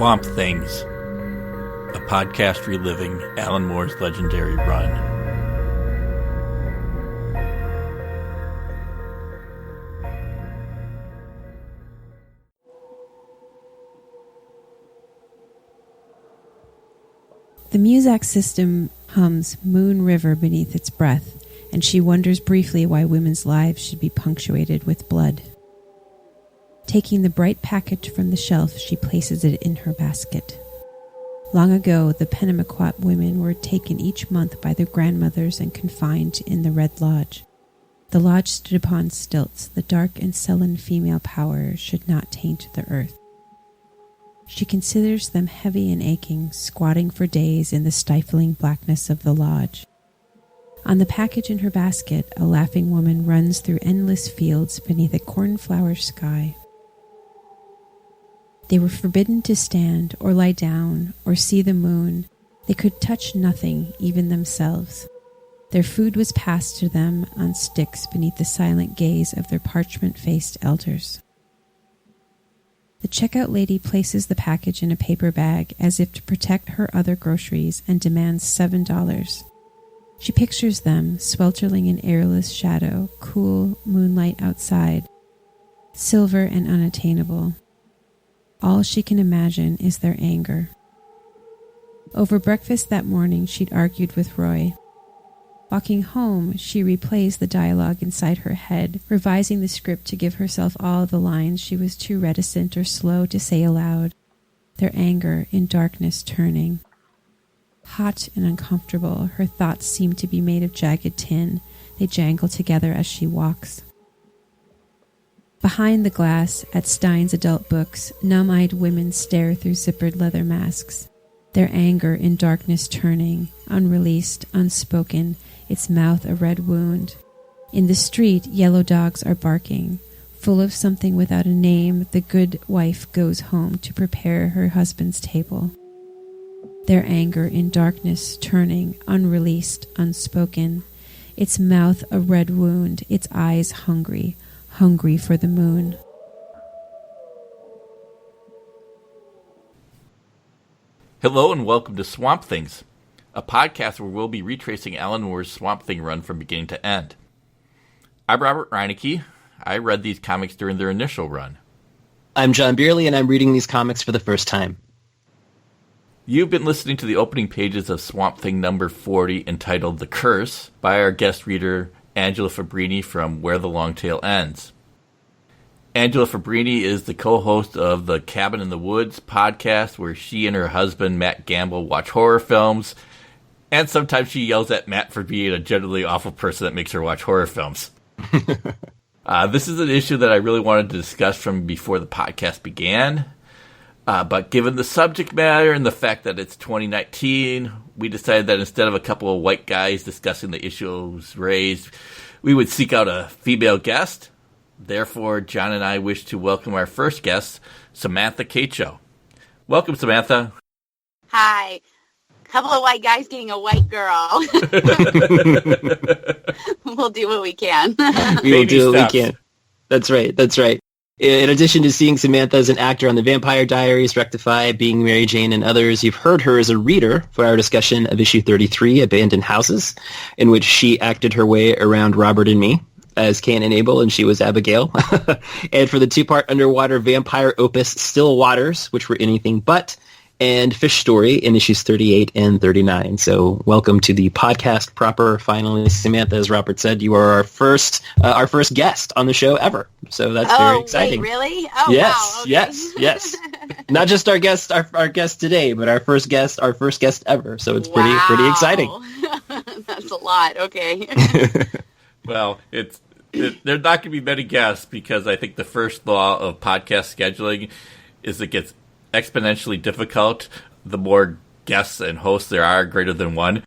Swamp Things, a podcast reliving Alan Moore's legendary run. The Muzak system hums Moon River beneath its breath, and she wonders briefly why women's lives should be punctuated with blood. Taking the bright package from the shelf, she places it in her basket. Long ago, the Pennamequot women were taken each month by their grandmothers and confined in the Red Lodge. The lodge stood upon stilts. The dark and sullen female power should not taint the earth. She considers them heavy and aching, squatting for days in the stifling blackness of the lodge. On the package in her basket, a laughing woman runs through endless fields beneath a cornflower sky. They were forbidden to stand or lie down or see the moon. They could touch nothing, even themselves. Their food was passed to them on sticks beneath the silent gaze of their parchment-faced elders. The checkout lady places the package in a paper bag as if to protect her other groceries and demands $7. She pictures them, sweltering in airless shadow, cool moonlight outside, silver and unattainable. All she can imagine is their anger. Over breakfast that morning, she'd argued with Roy. Walking home, she replays the dialogue inside her head, revising the script to give herself all the lines she was too reticent or slow to say aloud. Their anger in darkness turning. Hot and uncomfortable, her thoughts seem to be made of jagged tin. They jangle together as she walks. Behind the glass, at Stein's adult books, numb-eyed women stare through zippered leather masks. Their anger in darkness turning, unreleased, unspoken, its mouth a red wound. In the street, yellow dogs are barking. Full of something without a name, the good wife goes home to prepare her husband's table. Their anger in darkness turning, unreleased, unspoken. Its mouth a red wound, its eyes hungry, hungry for the moon. Hello and welcome to Swamp Things, a podcast where we'll be retracing Alan Moore's Swamp Thing run from beginning to end. I'm Robert Reinecke. I read these comics during their initial run. I'm John Bierley, and I'm reading these comics for the first time. You've been listening to the opening pages of Swamp Thing number 40, entitled The Curse, by our guest reader, Angela Fabbrini from Where the Long Tail Ends. Angela Fabbrini is the co-host of the Cabin in the Woods podcast, where she and her husband, Matt Gamble, watch horror films, and sometimes she yells at Matt for being a generally awful person that makes her watch horror films. This is an issue that I really wanted to discuss from before the podcast began, but given the subject matter and the fact that it's 2019, we decided that instead of a couple of white guys discussing the issues raised, we would seek out a female guest. Therefore, John and I wish to welcome our first guest, Samantha Kacho. Welcome, Samantha. Hi. Couple of white guys getting a white girl. We'll do what we can. We will do what we can. That's right. That's right. In addition to seeing Samantha as an actor on The Vampire Diaries, Rectify, Being Mary Jane, and others, you've heard her as a reader for our discussion of issue 33, Abandoned Houses, in which she acted her way around Robert and me as Cain and Abel, and she was Abigail. And for the two-part underwater vampire opus, Still Waters, which were anything but, and Fish Story in issues 38 and 39. So welcome to the podcast proper. Finally, Samantha, as Robert said, you are our first guest on the show ever. So that's very exciting. Wait, really? Oh, yes, wow. Okay. Yes. Not just our guest today, but our first guest ever. So it's pretty exciting. That's a lot. Okay. Well, there's not going to be many guests because I think the first law of podcast scheduling is it gets exponentially difficult the more guests and hosts there are greater than one.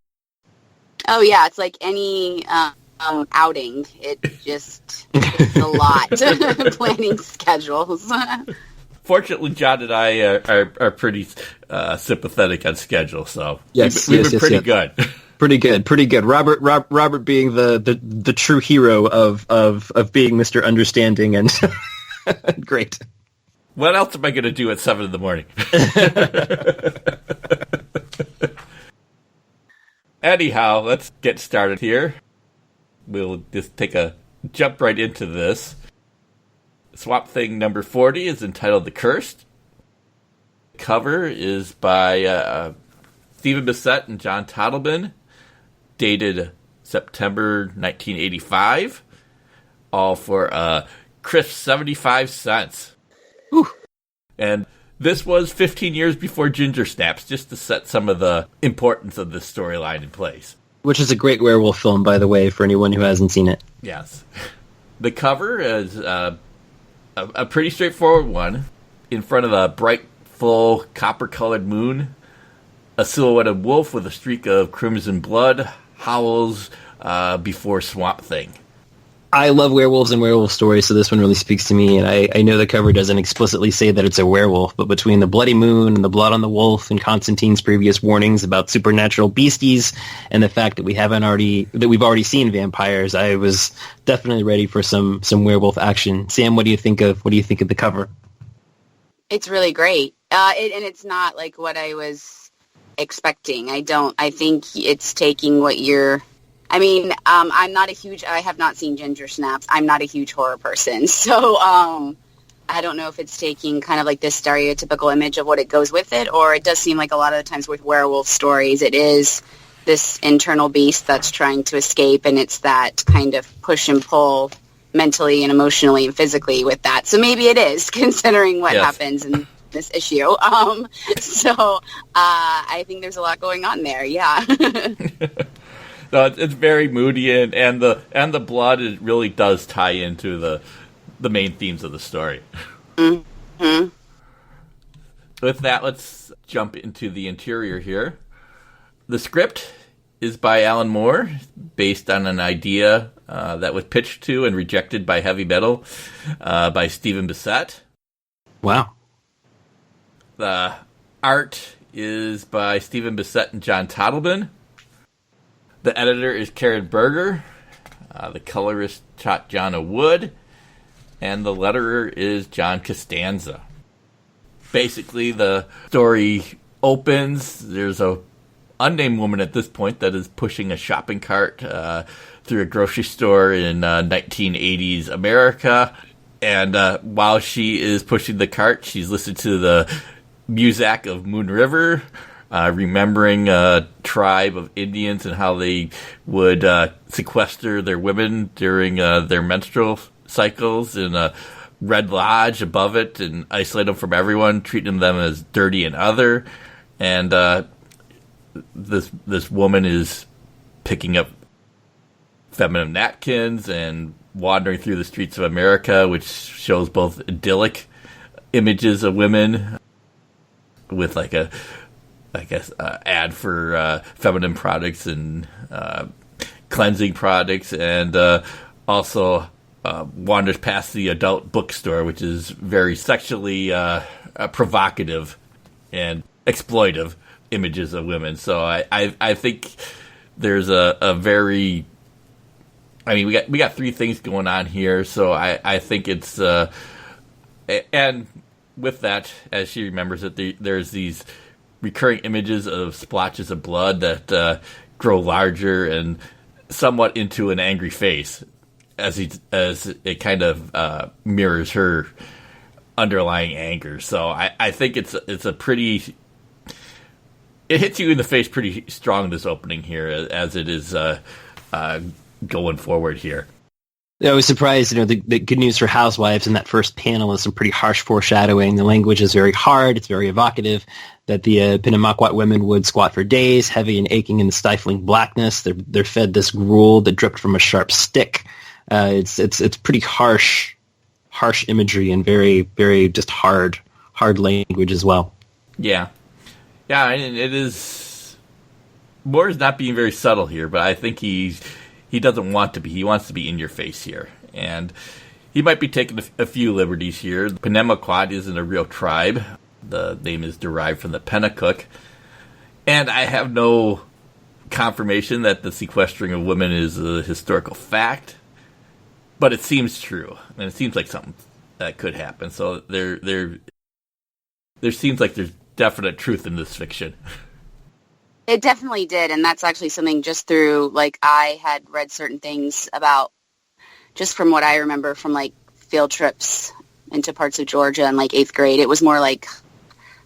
Oh, yeah. It's like any outing. It's a lot. Planning schedules. Fortunately, John and I are pretty sympathetic on schedule, so yes, we've been pretty good. Pretty good. Robert being the true hero of being Mr. Understanding and great. What else am I going to do at 7 in the morning? Anyhow, let's get started here. We'll just take a jump right into this. Swamp Thing number 40 is entitled The Cursed. The cover is by Stephen Bissette and John Totleben, dated September 1985, all for crisp 75 cents. Whew. And this was 15 years before Ginger Snaps, just to set some of the importance of this storyline in place. Which is a great werewolf film, by the way, for anyone who hasn't seen it. Yes. The cover is a pretty straightforward one. In front of a bright, full, copper-colored moon, a silhouetted wolf with a streak of crimson blood howls before Swamp Thing. I love werewolves and werewolf stories, so this one really speaks to me, and I know the cover doesn't explicitly say that it's a werewolf, but between the bloody moon and the blood on the wolf and Constantine's previous warnings about supernatural beasties and the fact that we've already seen vampires, I was definitely ready for some werewolf action. Sam, what do you think of the cover? It's really great. And it's not like what I was expecting. I think it's taking what you're... I have not seen Ginger Snaps. I'm not a huge horror person. So I don't know if it's taking kind of like this stereotypical image of what it goes with it, or it does seem like a lot of the times with werewolf stories, it is this internal beast that's trying to escape, and it's that kind of push and pull mentally and emotionally and physically with that. So maybe it is, considering what happens in this issue. So I think there's a lot going on there. Yeah. No, it's very moody, and the blood, it really does tie into the main themes of the story. Mm-hmm. With that, let's jump into the interior here. The script is by Alan Moore, based on an idea that was pitched to and rejected by Heavy Metal by Stephen Bissette. Wow. The art is by Stephen Bissette and John Totleben. The editor is Karen Berger. The colorist Tatjana Wood. And the letterer is John Costanza. Basically, the story opens. There's a unnamed woman at this point that is pushing a shopping cart through a grocery store in 1980s America. And while she is pushing the cart, she's listening to the Muzak of Moon River, remembering a tribe of Indians and how they would sequester their women during their menstrual cycles in a red lodge above it and isolate them from everyone, treating them as dirty and other. And this woman is picking up feminine napkins and wandering through the streets of America, which shows both idyllic images of women with like a ad for feminine products and cleansing products, and also wanders past the adult bookstore, which is very sexually provocative and exploitive images of women. So I think there's a very... I mean, we got three things going on here, so I think it's... and with that, as she remembers it, there's these recurring images of splotches of blood that grow larger and somewhat into an angry face as it kind of mirrors her underlying anger. So I think it's a pretty... It hits you in the face pretty strong, this opening here, as it is going forward here. I was surprised, the good news for housewives in that first panel is some pretty harsh foreshadowing. The language is very hard. It's very evocative that the Pinamaquat women would squat for days, heavy and aching in the stifling blackness. They're fed this gruel that dripped from a sharp stick. It's pretty harsh imagery and very, very just hard language as well. Yeah. Yeah, and it is... Moore is not being very subtle here, but I think he doesn't want to be. He wants to be in your face here. And he might be taking a few liberties here. The Pinamaquat isn't a real tribe. The name is derived from the Pennacook. And I have no confirmation that the sequestering of women is a historical fact. But it seems true. And it seems like something that could happen. So there seems like there's definite truth in this fiction. It definitely did, and that's actually something just through, like, I had read certain things about, just from what I remember from, like, field trips into parts of Georgia in, like, 8th grade. It was more like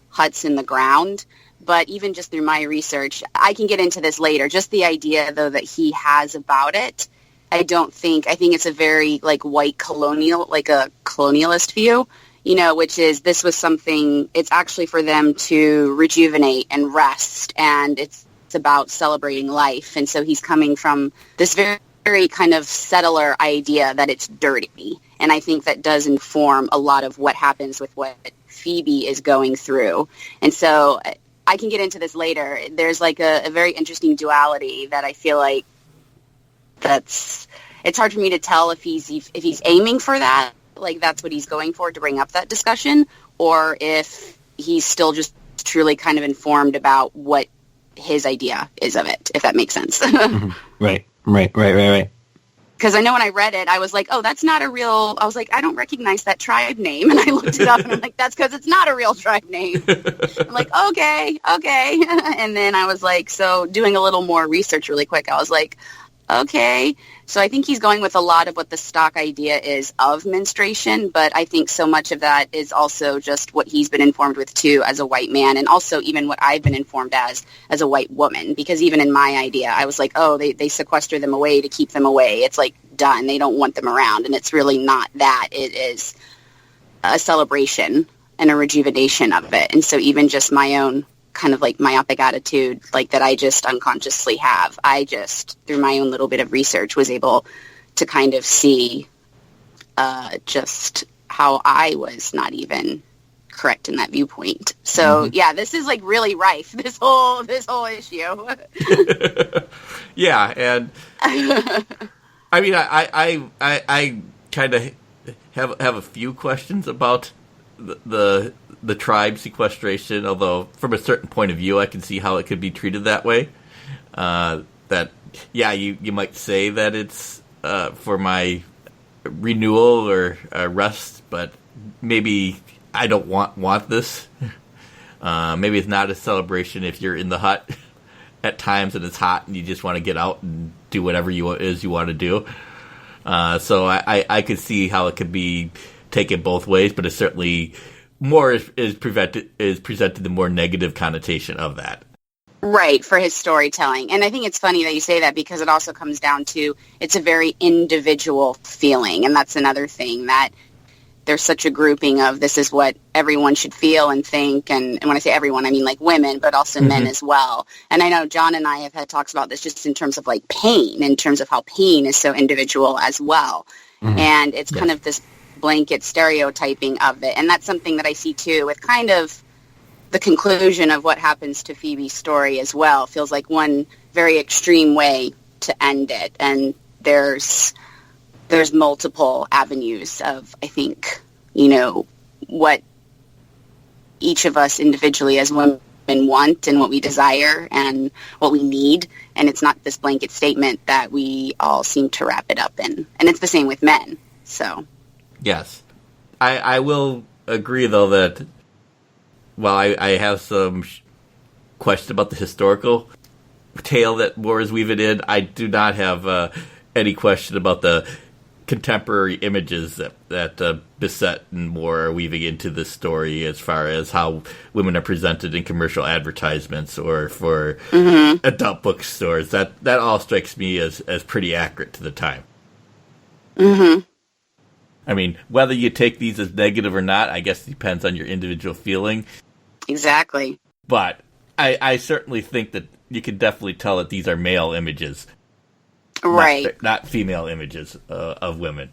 huts in the ground, but even just through my research, I can get into this later, just the idea, though, that he has about it, I think it's a very, like, white colonial, like a colonialist view, you know, which is this was something, it's actually for them to rejuvenate and rest, and it's about celebrating life. And so he's coming from this very, very kind of settler idea that it's dirty. And I think that does inform a lot of what happens with what Phoebe is going through. And so I can get into this later. There's like a very interesting duality that I feel like it's hard for me to tell if he's aiming for that, like that's what he's going for to bring up that discussion, or if he's still just truly kind of informed about what his idea is of it, if that makes sense. Right. Because I know when I read it, I was like, oh, that's not a real, I was like, I don't recognize that tribe name. And I looked it up and I'm like, that's because it's not a real tribe name. I'm like, okay. And then I was like, so doing a little more research really quick, I was like, okay. So I think he's going with a lot of what the stock idea is of menstruation, but I think so much of that is also just what he's been informed with too as a white man, and also even what I've been informed as a white woman, because even in my idea, I was like, oh, they sequester them away to keep them away. It's like done. They don't want them around, and it's really not that. It is a celebration and a rejuvenation of it. And so even just my own kind of like myopic attitude, like that I just unconsciously have, I just through my own little bit of research was able to kind of see just how I was not even correct in that viewpoint. So yeah, this is like really rife, this whole issue. Yeah, and I mean I kind of have a few questions about the tribe sequestration, although from a certain point of view I can see how it could be treated that way. That, yeah, you might say that it's for my renewal or rest, but maybe I don't want this. Maybe it's not a celebration if you're in the hut at times and it's hot and you just want to get out and do whatever you want to do. So I could see how it could be taken both ways, but it's certainly more is presented the more negative connotation of that. Right, for his storytelling. And I think it's funny that you say that, because it also comes down to it's a very individual feeling. And that's another thing, that there's such a grouping of this is what everyone should feel and think. And when I say everyone, I mean like women, but also men as well. And I know John and I have had talks about this just in terms of like pain, in terms of how pain is so individual as well. And it's kind of this blanket stereotyping of it. And that's something that I see too with kind of the conclusion of what happens to Phoebe's story as well. Feels like one very extreme way to end it. And there's multiple avenues of, I think, you know, what each of us individually as women want and what we desire and what we need. And it's not this blanket statement that we all seem to wrap it up in. And it's the same with men. So yes, I will agree, though, that while I have some questions about the historical tale that Moore is weaving in, I do not have any question about the contemporary images that Bissette and Moore are weaving into this story, as far as how women are presented in commercial advertisements or for adult bookstores. That all strikes me as pretty accurate to the time. I mean, whether you take these as negative or not, I guess depends on your individual feeling. Exactly. But I certainly think that you can definitely tell that these are male images. Right. Not female images of women.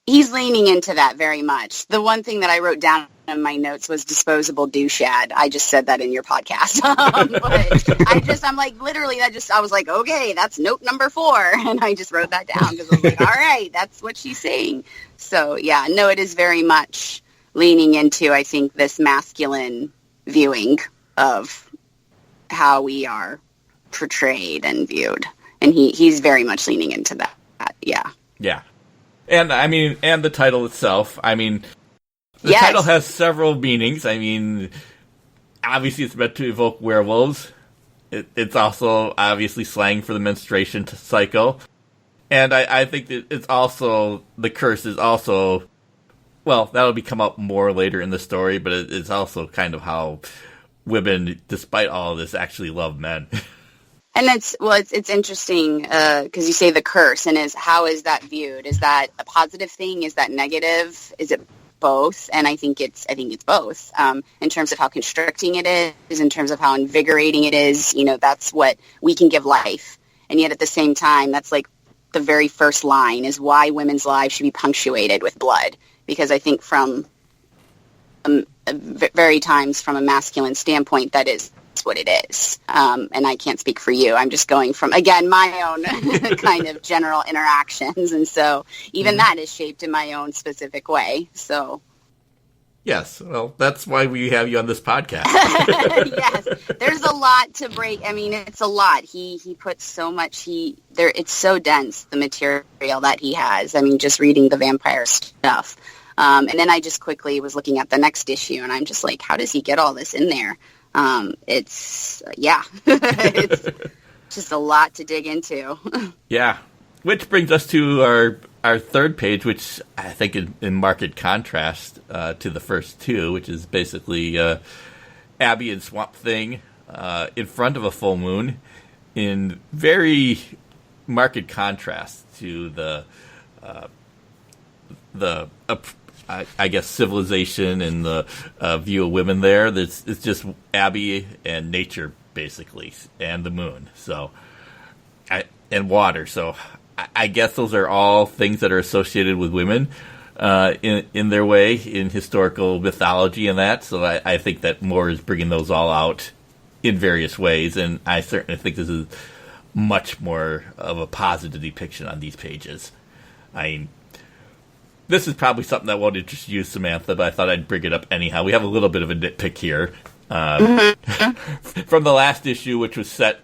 He's leaning into that very much. The one thing that I wrote down in my notes was disposable douchehad. I just said that in your podcast. But I'm like, literally, I was like, okay, that's note number 4. And I just wrote that down because I was like, all right, that's what she's saying. So, yeah, no, it is very much leaning into, I think, this masculine viewing of how we are portrayed and viewed. And he's very much leaning into that. Yeah. Yeah. And and the title itself. The title has several meanings. Obviously it's meant to evoke werewolves. It's also obviously slang for the menstruation cycle. And I think that it's also, the curse is also, well, that'll come up more later in the story, but it's also kind of how women, despite all of this, actually love men. And it's interesting because you say the curse, and how is that viewed? Is that a positive thing? Is that negative? Is it both? And I think it's both. In terms of how constricting it is, in terms of how invigorating it is, that's what we can give life. And yet at the same time, that's like the very first line is why women's lives should be punctuated with blood. Because I think from very times from a masculine standpoint, that is what it is. And I can't speak for you. I'm just going from, again, my own kind of general interactions. And so even that is shaped in my own specific way. So. Yes. Well, that's why we have you on this podcast. Yes. There's a lot to break. It's a lot. He puts so much, it's so dense, the material that he has. just reading the vampire stuff. And then I just quickly was looking at the next issue and I'm just like, how does he get all this in there? It's just a lot to dig into. Yeah. Which brings us to our third page, which I think in marked contrast to the first two, which is basically Abby and Swamp Thing in front of a full moon, in very marked contrast to the I guess civilization and the view of women there. It's just Abby and nature basically, and the moon. So, and water. So, I guess those are all things that are associated with women in their way in historical mythology and that. So, I think that Moore is bringing those all out in various ways, and I certainly think this is much more of a positive depiction on these pages. This is probably something that won't interest you, Samantha, but I thought I'd bring it up anyhow. We have a little bit of a nitpick here. From the last issue, which was set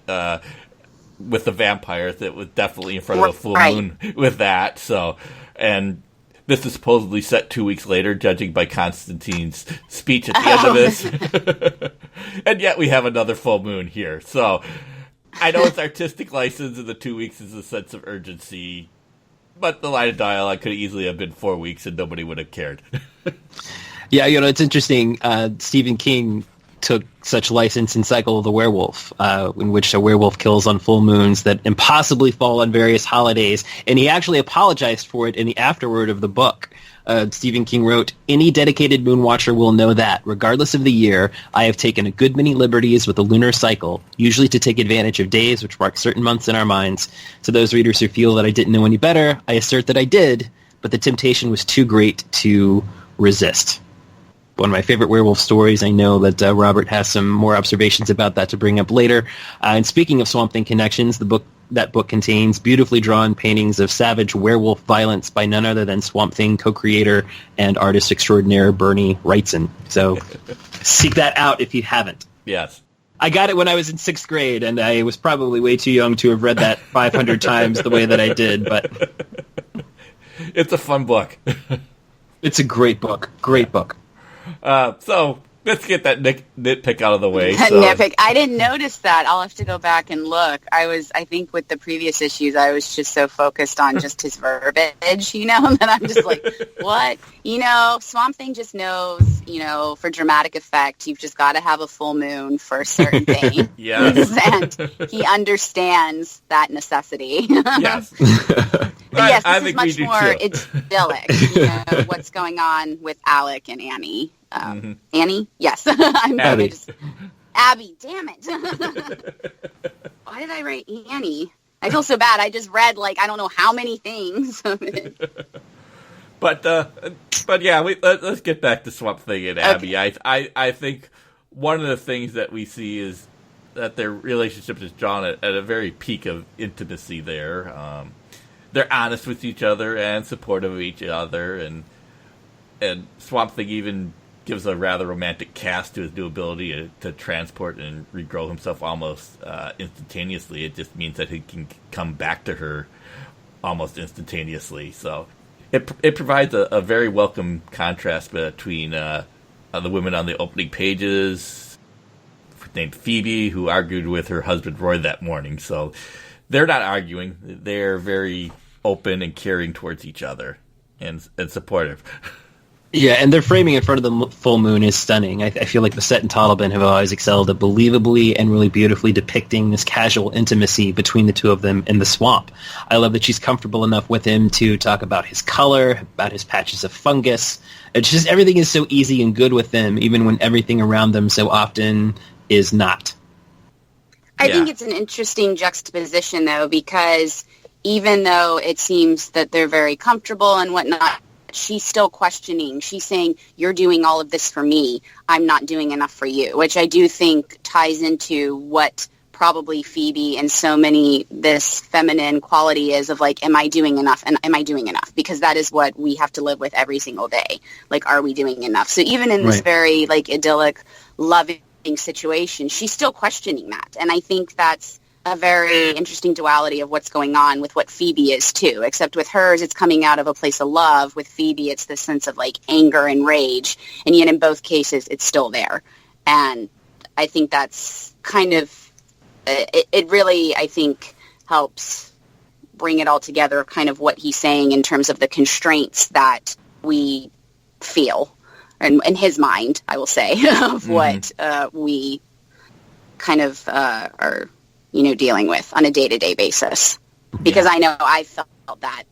with the vampires, that was definitely in front of a full moon with that. So, and this is supposedly set 2 weeks later, judging by Constantine's speech at the end of this. And yet we have another full moon here. So, I know it's artistic license, and the 2 weeks is a sense of urgency. But the line of dialogue could easily have been 4 weeks and nobody would have cared. Yeah, it's interesting. Stephen King took such license in Cycle of the Werewolf, in which a werewolf kills on full moons that impossibly fall on various holidays. And he actually apologized for it in the afterword of the book. Stephen King wrote, "Any dedicated moon watcher will know that, regardless of the year, I have taken a good many liberties with the lunar cycle, usually to take advantage of days which mark certain months in our minds. To those readers who feel that I didn't know any better, I assert that I did, but the temptation was too great to resist." One of my favorite werewolf stories. I know that Robert has some more observations about that to bring up later. And speaking of Swamp Thing connections, that book contains beautifully drawn paintings of savage werewolf violence by none other than Swamp Thing co-creator and artist extraordinaire Bernie Wrightson. So seek that out if you haven't. Yes. I got it when I was in 6th grade, and I was probably way too young to have read that 500 times the way that I did, but it's a fun book. It's a great book. Great book. So let's get that nitpick out of the way. Nitpick. I didn't notice that. I'll have to go back and look. I think with the previous issues, I was just so focused on just his verbiage, and then I'm just like, what? Swamp Thing just knows, for dramatic effect, you've just got to have a full moon for a certain thing. Yes. And he understands that necessity. Yes. But yes, this I is think much we do more too. idyllic, what's going on with Alec and Annie. Annie? Yes. Abby. Abby, damn it. Why did I write Annie? I feel so bad. I just read, I don't know how many things. But yeah, let's get back to Swamp Thing and Abby. Okay. I think one of the things that we see is that their relationship is drawn at a very peak of intimacy there. They're honest with each other and supportive of each other, and Swamp Thing even gives a rather romantic cast to his new ability to transport and regrow himself almost instantaneously. It just means that he can come back to her almost instantaneously. So It provides a very welcome contrast between the women on the opening pages, named Phoebe, who argued with her husband Roy that morning. So they're not arguing; they're very open and caring towards each other and supportive. Yeah, and their framing in front of the full moon is stunning. I feel like Bissette and Totleben have always excelled at believably and really beautifully depicting this casual intimacy between the two of them in the swamp. I love that she's comfortable enough with him to talk about his color, about his patches of fungus. It's just everything is so easy and good with them, even when everything around them so often is not. I think it's an interesting juxtaposition, though, because even though it seems that they're very comfortable and whatnot, she's still questioning. She's saying, you're doing all of this for me. I'm not doing enough for you, which I do think ties into what probably Phoebe and so many this feminine quality is of like, am I doing enough? And am I doing enough? Because that is what we have to live with every single day. Like, are we doing enough? So even in this very like idyllic, loving situation, she's still questioning that. And I think that's a very interesting duality of what's going on with what Phoebe is too, except with hers it's coming out of a place of love. With Phoebe it's this sense of like anger and rage, and yet in both cases it's still there. And I think that's kind of it really, I think, helps bring it all together, kind of what he's saying in terms of the constraints that we feel, and in his mind, I will say, of what we kind of are dealing with on a day-to-day basis. Because I know I felt that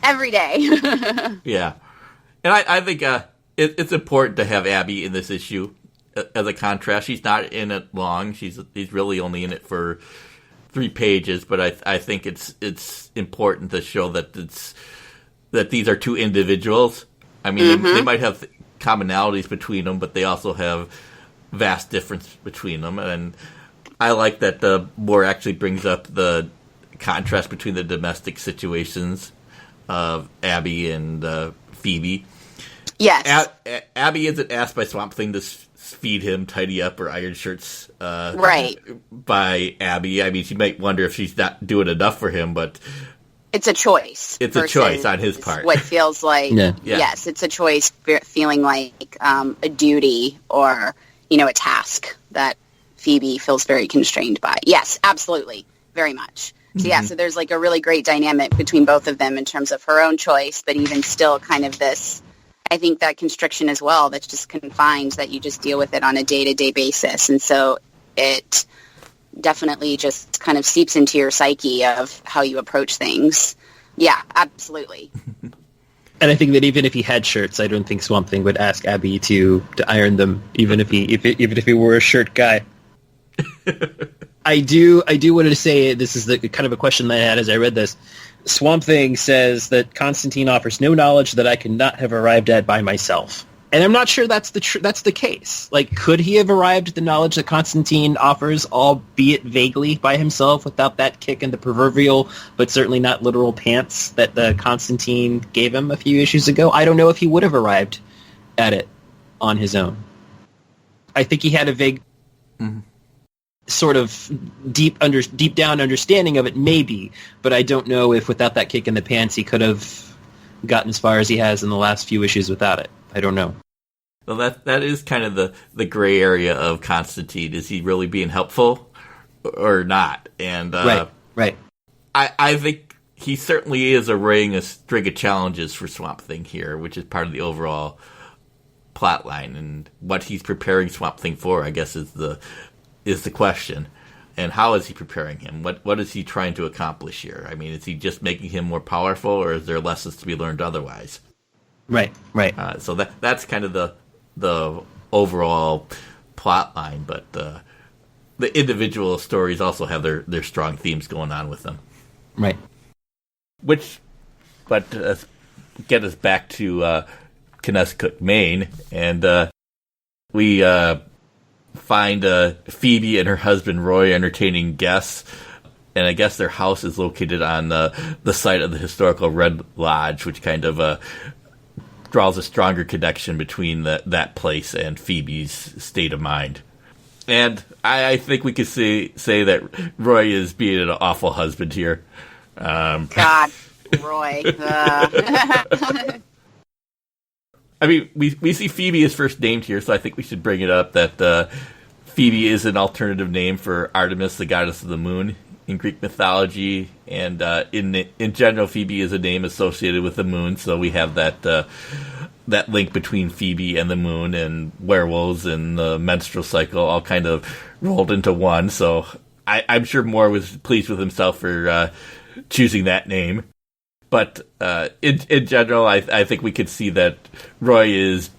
every day. Yeah. And I think it's important to have Abby in this issue as a contrast. She's not in it long. She's really only in it for 3 pages, but I think it's important to show that these are two individuals. I mean, they might have commonalities between them, but they also have vast difference between them. And I like that the Moore actually brings up the contrast between the domestic situations of Abby and Phoebe. Yes. Abby isn't asked by Swamp Thing to feed him, tidy up, or iron shirts by Abby. I mean, she might wonder if she's not doing enough for him, but it's a choice. It's a choice on his part. What feels like, yes, it's a choice feeling like a duty or, a task that Phoebe feels very constrained by. Yes, absolutely. Very much. So so there's like a really great dynamic between both of them in terms of her own choice, but even still kind of this, I think, that constriction as well that's just confined, that you just deal with it on a day-to-day basis. And so it definitely just kind of seeps into your psyche of how you approach things. Yeah, absolutely. And I think that even if he had shirts, I don't think Swamp Thing would ask Abby to iron them, even if he were a shirt guy. I do want to say, this is the kind of a question that I had as I read this. Swamp Thing says that Constantine offers no knowledge that I could not have arrived at by myself. And I'm not sure that's the case. Like, could he have arrived at the knowledge that Constantine offers, albeit vaguely, by himself, without that kick in the proverbial, but certainly not literal pants that the Constantine gave him a few issues ago? I don't know if he would have arrived at it on his own. I think he had a vague sort of deep down understanding of it, maybe, but I don't know if without that kick in the pants he could have gotten as far as he has in the last few issues without it. I don't know. Well, that is kind of the gray area of Constantine. Is he really being helpful or not? And right. I think he certainly is arraying a string of challenges for Swamp Thing here, which is part of the overall plot line. And what he's preparing Swamp Thing for, I guess, is the question. And how is he preparing him? What is he trying to accomplish here? I mean, is he just making him more powerful, or is there lessons to be learned otherwise? Right. So that's kind of the overall plot line, but the individual stories also have their strong themes going on with them. Right. But get us back to Connecticut, Maine, and we find Phoebe and her husband Roy entertaining guests, and I guess their house is located on the site of the historical Red Lodge, which kind of draws a stronger connection between that place and Phoebe's state of mind. And I think we could say that Roy is being an awful husband here. God. Roy. I mean, we see Phoebe is first named here, so I think we should bring it up that Phoebe is an alternative name for Artemis, the goddess of the moon, in Greek mythology, and in general, Phoebe is a name associated with the moon. So we have that link between Phoebe and the moon, and werewolves and the menstrual cycle all kind of rolled into one. So I'm sure Moore was pleased with himself for choosing that name. But in general, I think we could see that Roy is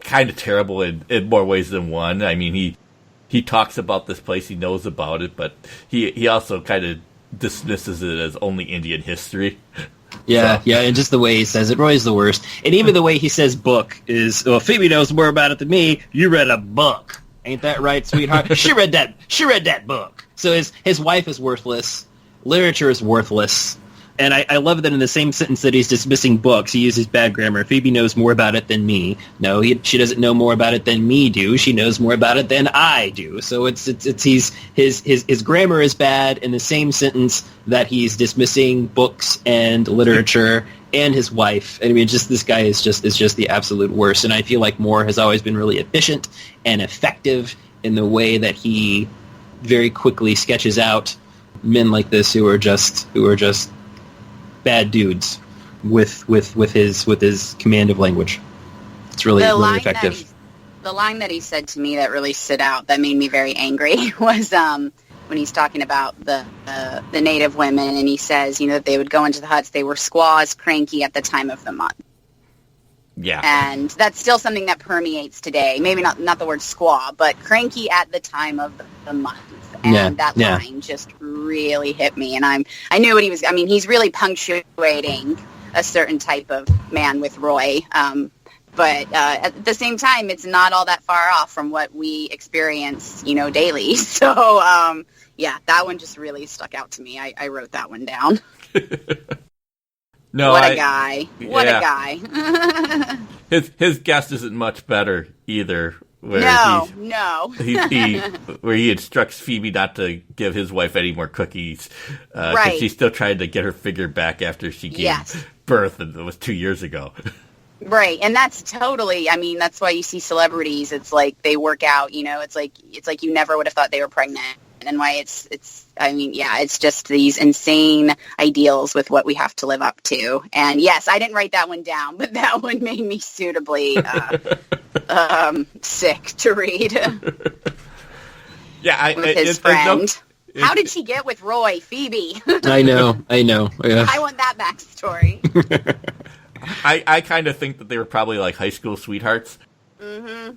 kind of terrible in more ways than one. I mean, he talks about this place, he knows about it, but he also kind of dismisses it as only Indian history. Yeah, yeah, and just the way he says it, Roy's the worst. And even the way he says book is, well, Phoebe knows more about it than me. You read a book. Ain't that right, sweetheart? She read that book. So his wife is worthless. Literature is worthless. And I love that in the same sentence that he's dismissing books, he uses bad grammar. Phoebe knows more about it than me. No, she doesn't know more about it than me do. She knows more about it than I do. So it's his grammar is bad in the same sentence that he's dismissing books and literature and his wife. I mean, just this guy is just the absolute worst. And I feel like Moore has always been really efficient and effective in the way that he very quickly sketches out men like this who are just bad dudes with his command of language. It's really effective. The line that he said to me that really stood out, that made me very angry, was when he's talking about the native women, and he says, that they would go into the huts, they were squaws, cranky at the time of the month. Yeah. And that's still something that permeates today. Maybe not the word squaw, but cranky at the time of the month. And that line just really hit me. And I knew what he was, he's really punctuating a certain type of man with Roy. But at the same time, it's not all that far off from what we experience, daily. So, that one just really stuck out to me. I wrote that one down. No, what a guy. What a guy. His guess isn't much better either. Where where he instructs Phoebe not to give his wife any more cookies. Right. She's still trying to get her figure back after she gave birth, and it was 2 years ago. Right, and that's totally, that's why you see celebrities, it's like they work out, it's like you never would have thought they were pregnant, and why it's just these insane ideals with what we have to live up to. And yes, I didn't write that one down, but that one made me suitably sick to read. Yeah, with his friend. How did she get with Roy, Phoebe? I know. Yeah. I want that backstory. I kind of think that they were probably like high school sweethearts. Mm-hmm.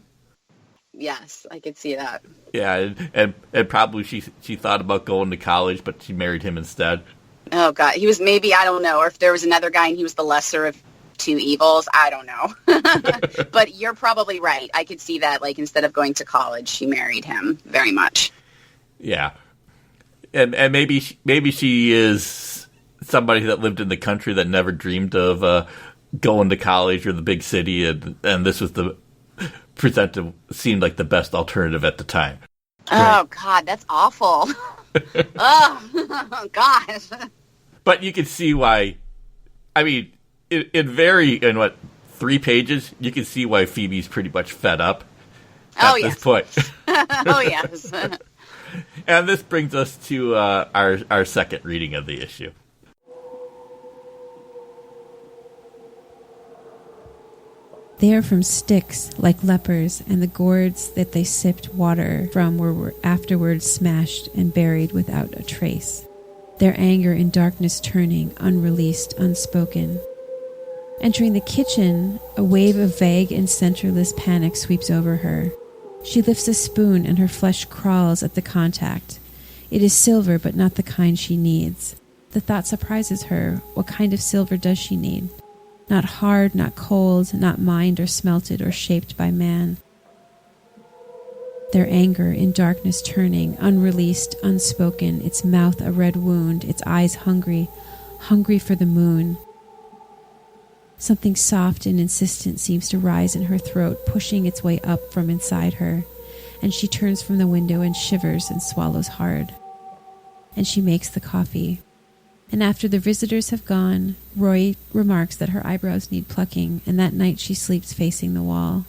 Yes, I could see that. Yeah, and probably she thought about going to college, but she married him instead. Oh, God. He was maybe, I don't know, or if there was another guy and he was the lesser of two evils, I don't know. But you're probably right. I could see that, like, instead of going to college, she married him very much. Yeah. And maybe she is somebody that lived in the country that never dreamed of going to college or the big city, and this was seemed like the best alternative at the time. Oh, God, that's awful. Oh, gosh. But you can see why, in 3 pages, you can see why Phoebe's pretty much fed up at this point. Oh, yes. And this brings us to our second reading of the issue. They are from sticks, like lepers, and the gourds that they sipped water from were afterwards smashed and buried without a trace. Their anger in darkness turning, unreleased, unspoken. Entering the kitchen, a wave of vague and centerless panic sweeps over her. She lifts a spoon and her flesh crawls at the contact. It is silver, but not the kind she needs. The thought surprises her. What kind of silver does she need? Not hard, not cold, not mined or smelted or shaped by man. Their anger in darkness turning, unreleased, unspoken, its mouth a red wound, its eyes hungry, hungry for the moon. Something soft and insistent seems to rise in her throat, pushing its way up from inside her, and she turns from the window and shivers and swallows hard. And she makes the coffee. And after the visitors have gone, Roy remarks that her eyebrows need plucking, and that night she sleeps facing the wall.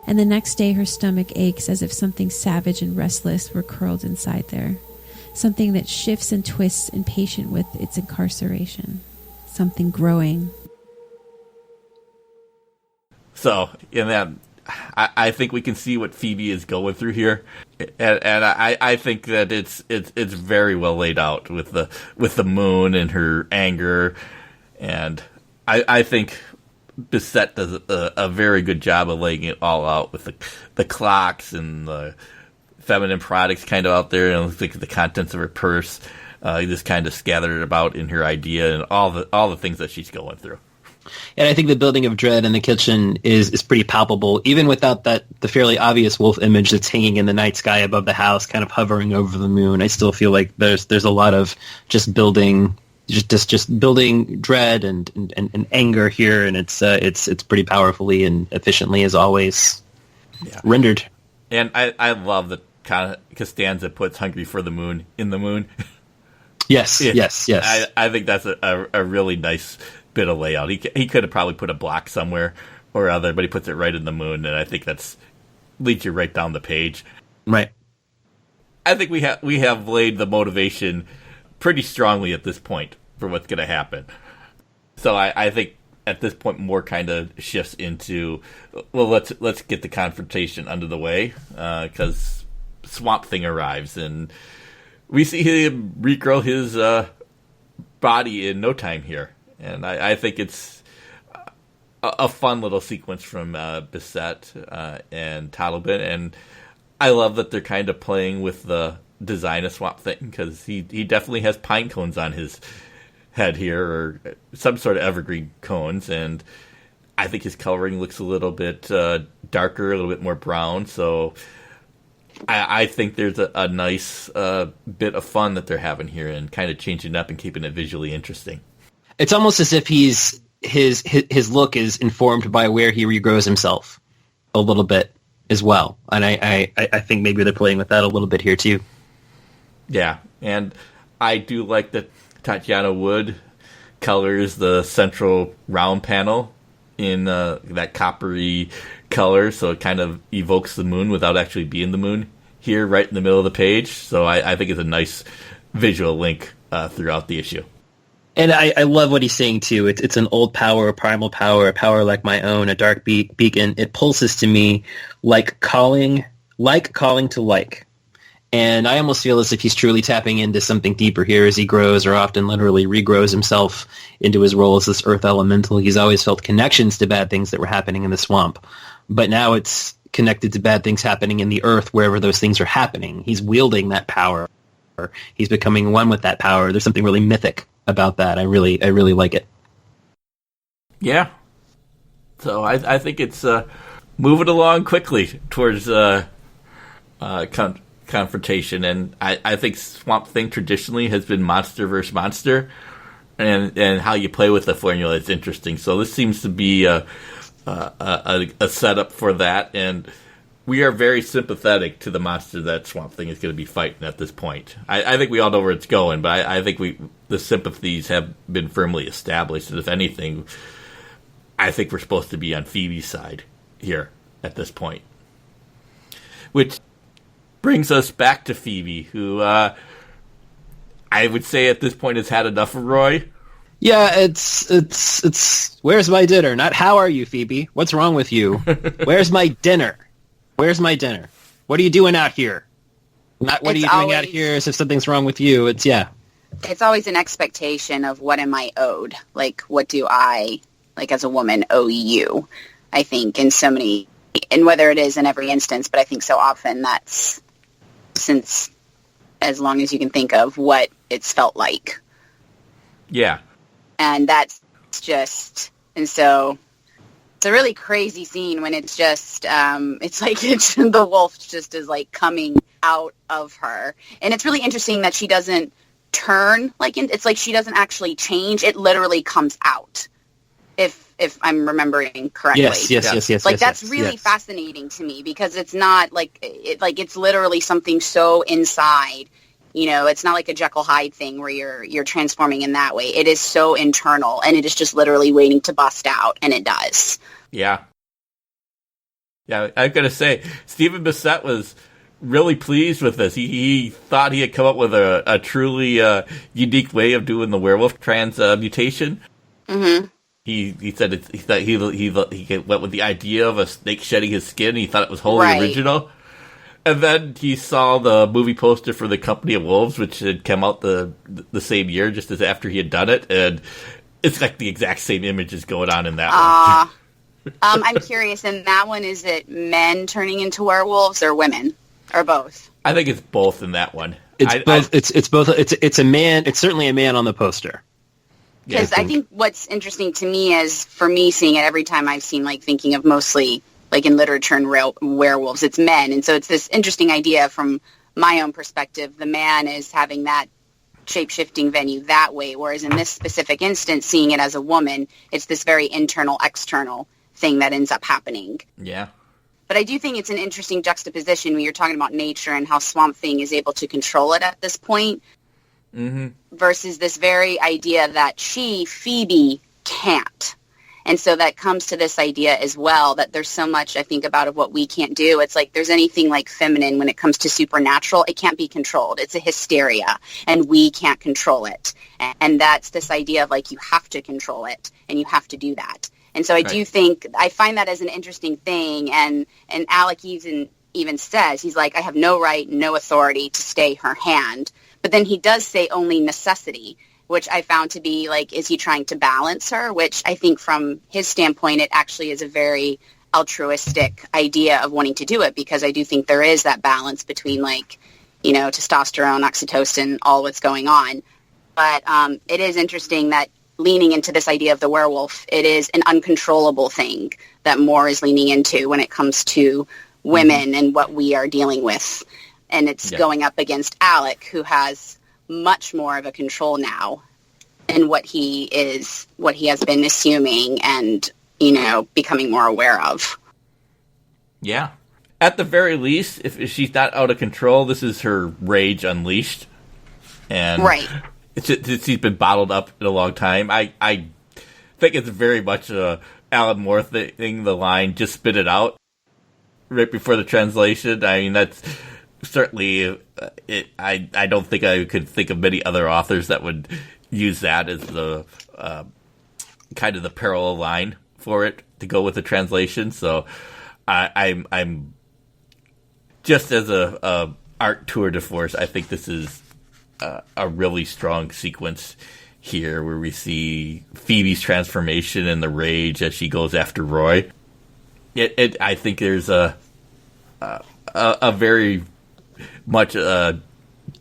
And the next day her stomach aches as if something savage and restless were curled inside there. Something that shifts and twists, impatient with its incarceration. Something growing. So, in that, I think we can see what Phoebe is going through here, and I think that it's very well laid out with the moon and her anger, and I think Bissette does a very good job of laying it all out with the clocks and the feminine products kind of out there, and looks like the contents of her purse, just kind of scattered about in her idea and all the things that she's going through. And I think the building of dread in the kitchen is pretty palpable, even without the fairly obvious wolf image that's hanging in the night sky above the house, kind of hovering over the moon. I still feel like there's a lot of just building dread and anger here, and it's pretty powerfully and efficiently as always rendered. And I love that Costanza puts "hungry for the moon" in the moon. Yes, yes. I think that's a really nice bit of layout. He could have probably put a block somewhere or other, but he puts it right in the moon, and I think that's leads you right down the page. Right. I think we have laid the motivation pretty strongly at this point for what's going to happen. So I think at this point more kind of shifts into, well, let's get the confrontation under the way, because Swamp Thing arrives, and we see him regrow his body in no time here. And I think it's a fun little sequence from Bissette and Totleben, and I love that they're kind of playing with the design of Swamp Thing, because he definitely has pine cones on his head here, or some sort of evergreen cones, and I think his coloring looks a little bit darker, a little bit more brown, so I think there's a nice bit of fun that they're having here and kind of changing it up and keeping it visually interesting. It's almost as if his look is informed by where he regrows himself a little bit as well. And I think maybe they're playing with that a little bit here too. Yeah, and I do like that Tatiana Wood colors the central round panel in that coppery color, so it kind of evokes the moon without actually being the moon here right in the middle of the page. So I think it's a nice visual link throughout the issue. And I love what he's saying, too. It's an old power, a primal power, a power like my own, a dark beacon. It pulses to me like calling to like. And I almost feel as if he's truly tapping into something deeper here as he grows, or often literally regrows himself into his role as this earth elemental. He's always felt connections to bad things that were happening in the swamp. But now it's connected to bad things happening in the earth wherever those things are happening. He's wielding that power. He's becoming one with that power. There's something really mythic about that. I really like it. Yeah. So I think it's moving along quickly towards confrontation, and I think Swamp Thing traditionally has been monster versus monster, and how you play with the formula is interesting. So this seems to be a setup for that, and we are very sympathetic to the monster that Swamp Thing is going to be fighting at this point. I think we all know where it's going, but I think the sympathies have been firmly established, and if anything, I think we're supposed to be on Phoebe's side here at this point. Which brings us back to Phoebe, who I would say at this point has had enough of Roy. Yeah, it's where's my dinner? Not how are you, Phoebe? What's wrong with you? Where's my dinner? Where's my dinner? What are you doing out here? Not what are you doing out here as if something's wrong with you. It's always an expectation of what am I owed? Like, what do I, like as a woman, owe you? I think in so many, and whether it is in every instance, but I think so often that's, since as long as you can think of, what it's felt like. Yeah. And that's just, and so it's a really crazy scene when it's just, it's like the wolf just is like coming out of her. And it's really interesting that she doesn't turn, like, it's like she doesn't actually change. It literally comes out, if I'm remembering correctly. Yes. Like, that's really fascinating to me, because it's not like, it's literally something so inside It's not like a Jekyll Hyde thing where you're transforming in that way. It is so internal, and it is just literally waiting to bust out, and it does. Yeah. Yeah, I've got to say, Stephen Bissette was really pleased with this. He thought he had come up with a truly unique way of doing the werewolf transmutation. Mm-hmm. He said he thought he went with the idea of a snake shedding his skin. And he thought it was wholly original. And then he saw the movie poster for The Company of Wolves, which had come out the same year, just as after he had done it, and it's like the exact same images going on in that one. I'm curious, in that one, is it men turning into werewolves or women, or both? I think it's both in that one. It's both. It's both. It's a man. It's certainly a man on the poster. Because I think what's interesting to me is, for me, seeing it every time I've seen, like, thinking of mostly, like, in literature and werewolves, it's men. And so it's this interesting idea from my own perspective. The man is having that shape-shifting venue that way, whereas in this specific instance, seeing it as a woman, it's this very internal, external thing that ends up happening. Yeah. But I do think it's an interesting juxtaposition when you're talking about nature and how Swamp Thing is able to control it at this point, versus this very idea that Phoebe, can't. And so that comes to this idea as well, that there's so much, I think, about of what we can't do. It's like there's anything like feminine when it comes to supernatural, it can't be controlled. It's a hysteria, and we can't control it. And that's this idea of, like, you have to control it, and you have to do that. And so I do think, I find that as an interesting thing, and Alec even says, he's like, I have no right, no authority to stay her hand. But then he does say only necessity, which I found to be like, is he trying to balance her? Which I think from his standpoint, it actually is a very altruistic idea of wanting to do it, because I do think there is that balance between, like, testosterone, oxytocin, all what's going on. But it is interesting that leaning into this idea of the werewolf, it is an uncontrollable thing that Moore is leaning into when it comes to women and what we are dealing with. And it's going up against Alec, who has much more of a control now in what he has been assuming and, becoming more aware of. Yeah. At the very least, if she's not out of control, this is her rage unleashed. And she's been bottled up in a long time. I think it's very much a Alan Moore thing, the line, just spit it out right before the translation. I mean, that's certainly I don't think I could think of many other authors that would use that as the kind of the parallel line for it to go with the translation. So I'm just as a art tour de force, I think this is a really strong sequence here where we see Phoebe's transformation and the rage as she goes after Roy. I think there's a very much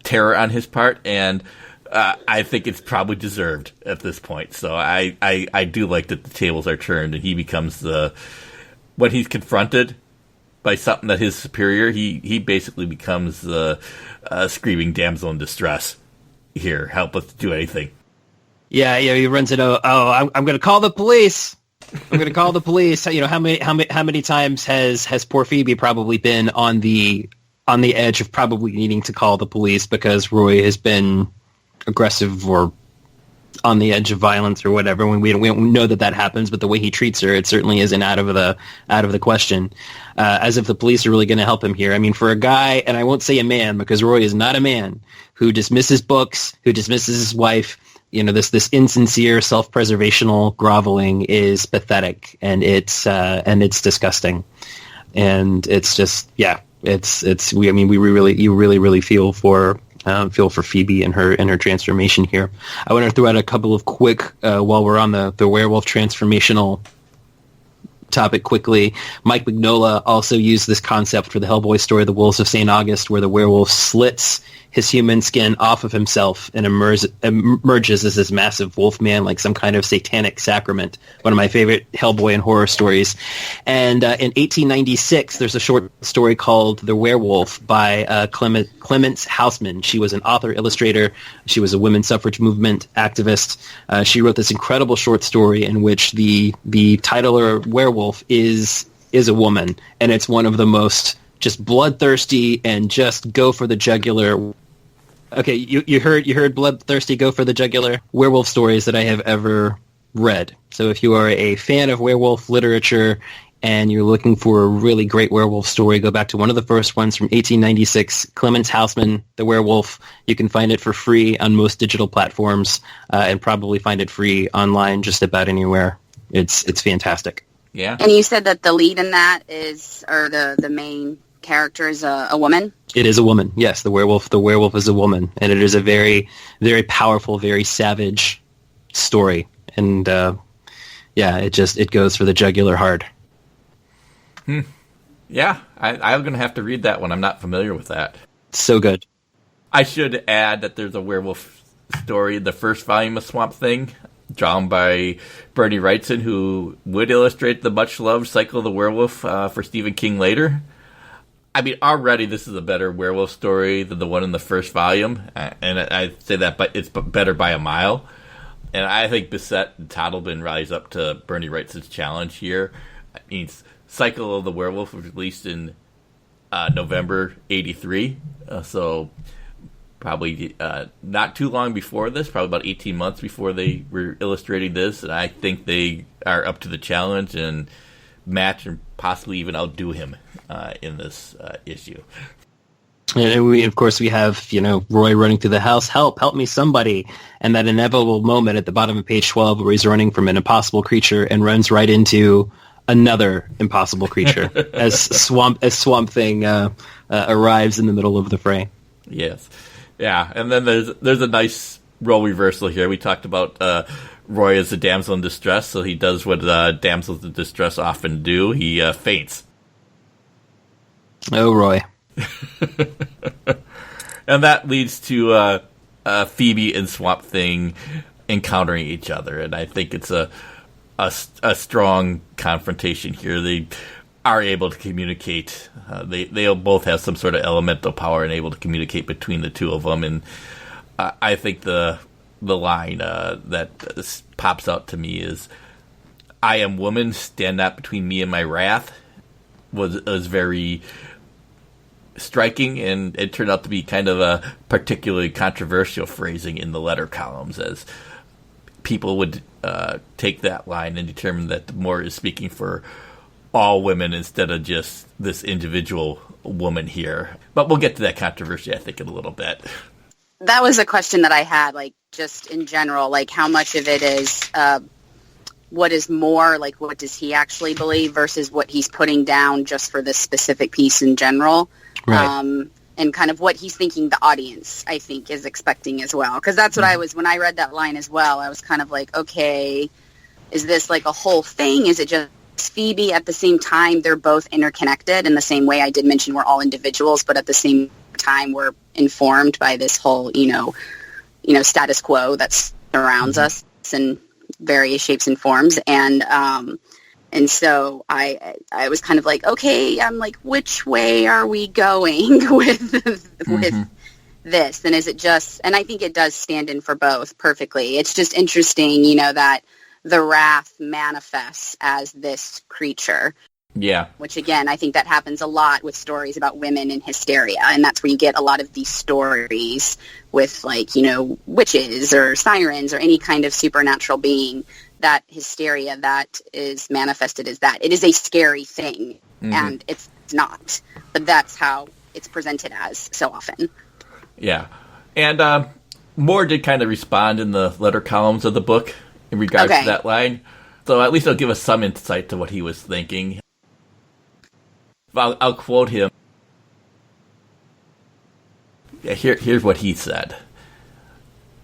terror on his part, and I think it's probably deserved at this point. So I do like that the tables are turned, and he becomes when he's confronted by something that his superior, he basically becomes the screaming damsel in distress. Here, help us do anything. Yeah, he runs into, I'm going to call the police. I'm going to call the police. How many times has poor Phoebe probably been on the edge of probably needing to call the police because Roy has been aggressive or on the edge of violence or whatever. When we don't know that happens, but the way he treats her, it certainly isn't out of the question. As if the police are really going to help him here. I mean, for a guy, and I won't say a man because Roy is not a man, who dismisses books, who dismisses his wife, this insincere self-preservational groveling is pathetic, and it's disgusting, and it's just you really feel for Phoebe and her transformation here. I want to throw out a couple of quick while we're on the werewolf transformational topic quickly. Mike Mignola also used this concept for the Hellboy story, The Wolves of St. August, where the werewolf slits his human skin off of himself and emerges as this massive wolf man, like some kind of satanic sacrament. One of my favorite Hellboy and horror stories. And in 1896, there's a short story called The Werewolf by Clemence Hausman. She was an author, illustrator. She was a women's suffrage movement activist. She wrote this incredible short story in which the titular werewolf is a woman, and it's one of the most just bloodthirsty and just go for the jugular Okay, you heard Bloodthirsty go for the jugular werewolf stories that I have ever read. So if you are a fan of werewolf literature and you're looking for a really great werewolf story, go back to one of the first ones from 1896, Clemens Hausman, The Werewolf. You can find it for free on most digital platforms and probably find it free online just about anywhere. It's fantastic. Yeah. And you said that the lead in that is, or the main character is a woman? It is a woman, yes. The werewolf is a woman. And it is a very, very powerful, very savage story. And it goes for the jugular hard. Yeah, I'm going to have to read that one. I'm not familiar with that. So good. I should add that there's a werewolf story in the first volume of Swamp Thing, drawn by Bernie Wrightson, who would illustrate the much-loved Cycle of the Werewolf for Stephen King later. I mean, already this is a better werewolf story than the one in the first volume, and I'd say that but it's better by a mile. And I think Bissette and Totleben rise up to Bernie Wrightson's challenge here. I mean, Cycle of the Werewolf was released in November 83, so probably not too long before this, probably about 18 months before they were illustrating this, and I think they are up to the challenge and match and possibly even outdo him in this issue. And we have, Roy running through the house, help me somebody, and that inevitable moment at the bottom of page 12 where he's running from an impossible creature and runs right into another impossible creature as Swamp Thing arrives in the middle of the fray. Yes. Yeah, and then there's a nice role reversal here. We talked about Roy as a damsel in distress, so he does what damsels in distress often do. He faints. Oh, Roy. And that leads to Phoebe and Swamp Thing encountering each other, and I think it's a strong confrontation here. They are able to communicate. They both have some sort of elemental power and able to communicate between the two of them. And I think the line that pops out to me is, "I am woman, stand not between me and my wrath," was very striking, and it turned out to be kind of a particularly controversial phrasing in the letter columns, as people would take that line and determine that Moore is speaking for all women instead of just this individual woman here. But we'll get to that controversy, I think, in a little bit. That was a question that I had, just in general, how much of it is what is Moore, what does he actually believe versus what he's putting down just for this specific piece in general. Right. And kind of what he's thinking the audience, I think, is expecting as well. Because that's what I was, when I read that line as well, I was kind of okay, is this a whole thing? Is it just Phoebe? At the same time, they're both interconnected in the same way I did mention we're all individuals, but at the same time, we're informed by this whole, status quo that surrounds us in various shapes and forms. And so I was kind of okay, I'm which way are we going with this? And is it just, and I think it does stand in for both perfectly. It's just interesting, that the wrath manifests as this creature. Yeah. Which, again, I think that happens a lot with stories about women in hysteria. And that's where you get a lot of these stories with, witches or sirens or any kind of supernatural being. That hysteria that is manifested as that. It is a scary thing, and it's not. But that's how it's presented as so often. Yeah. And Moore did kind of respond in the letter columns of the book in regards to that line. So at least it'll give us some insight to what he was thinking. I'll quote him. Yeah, here's what he said.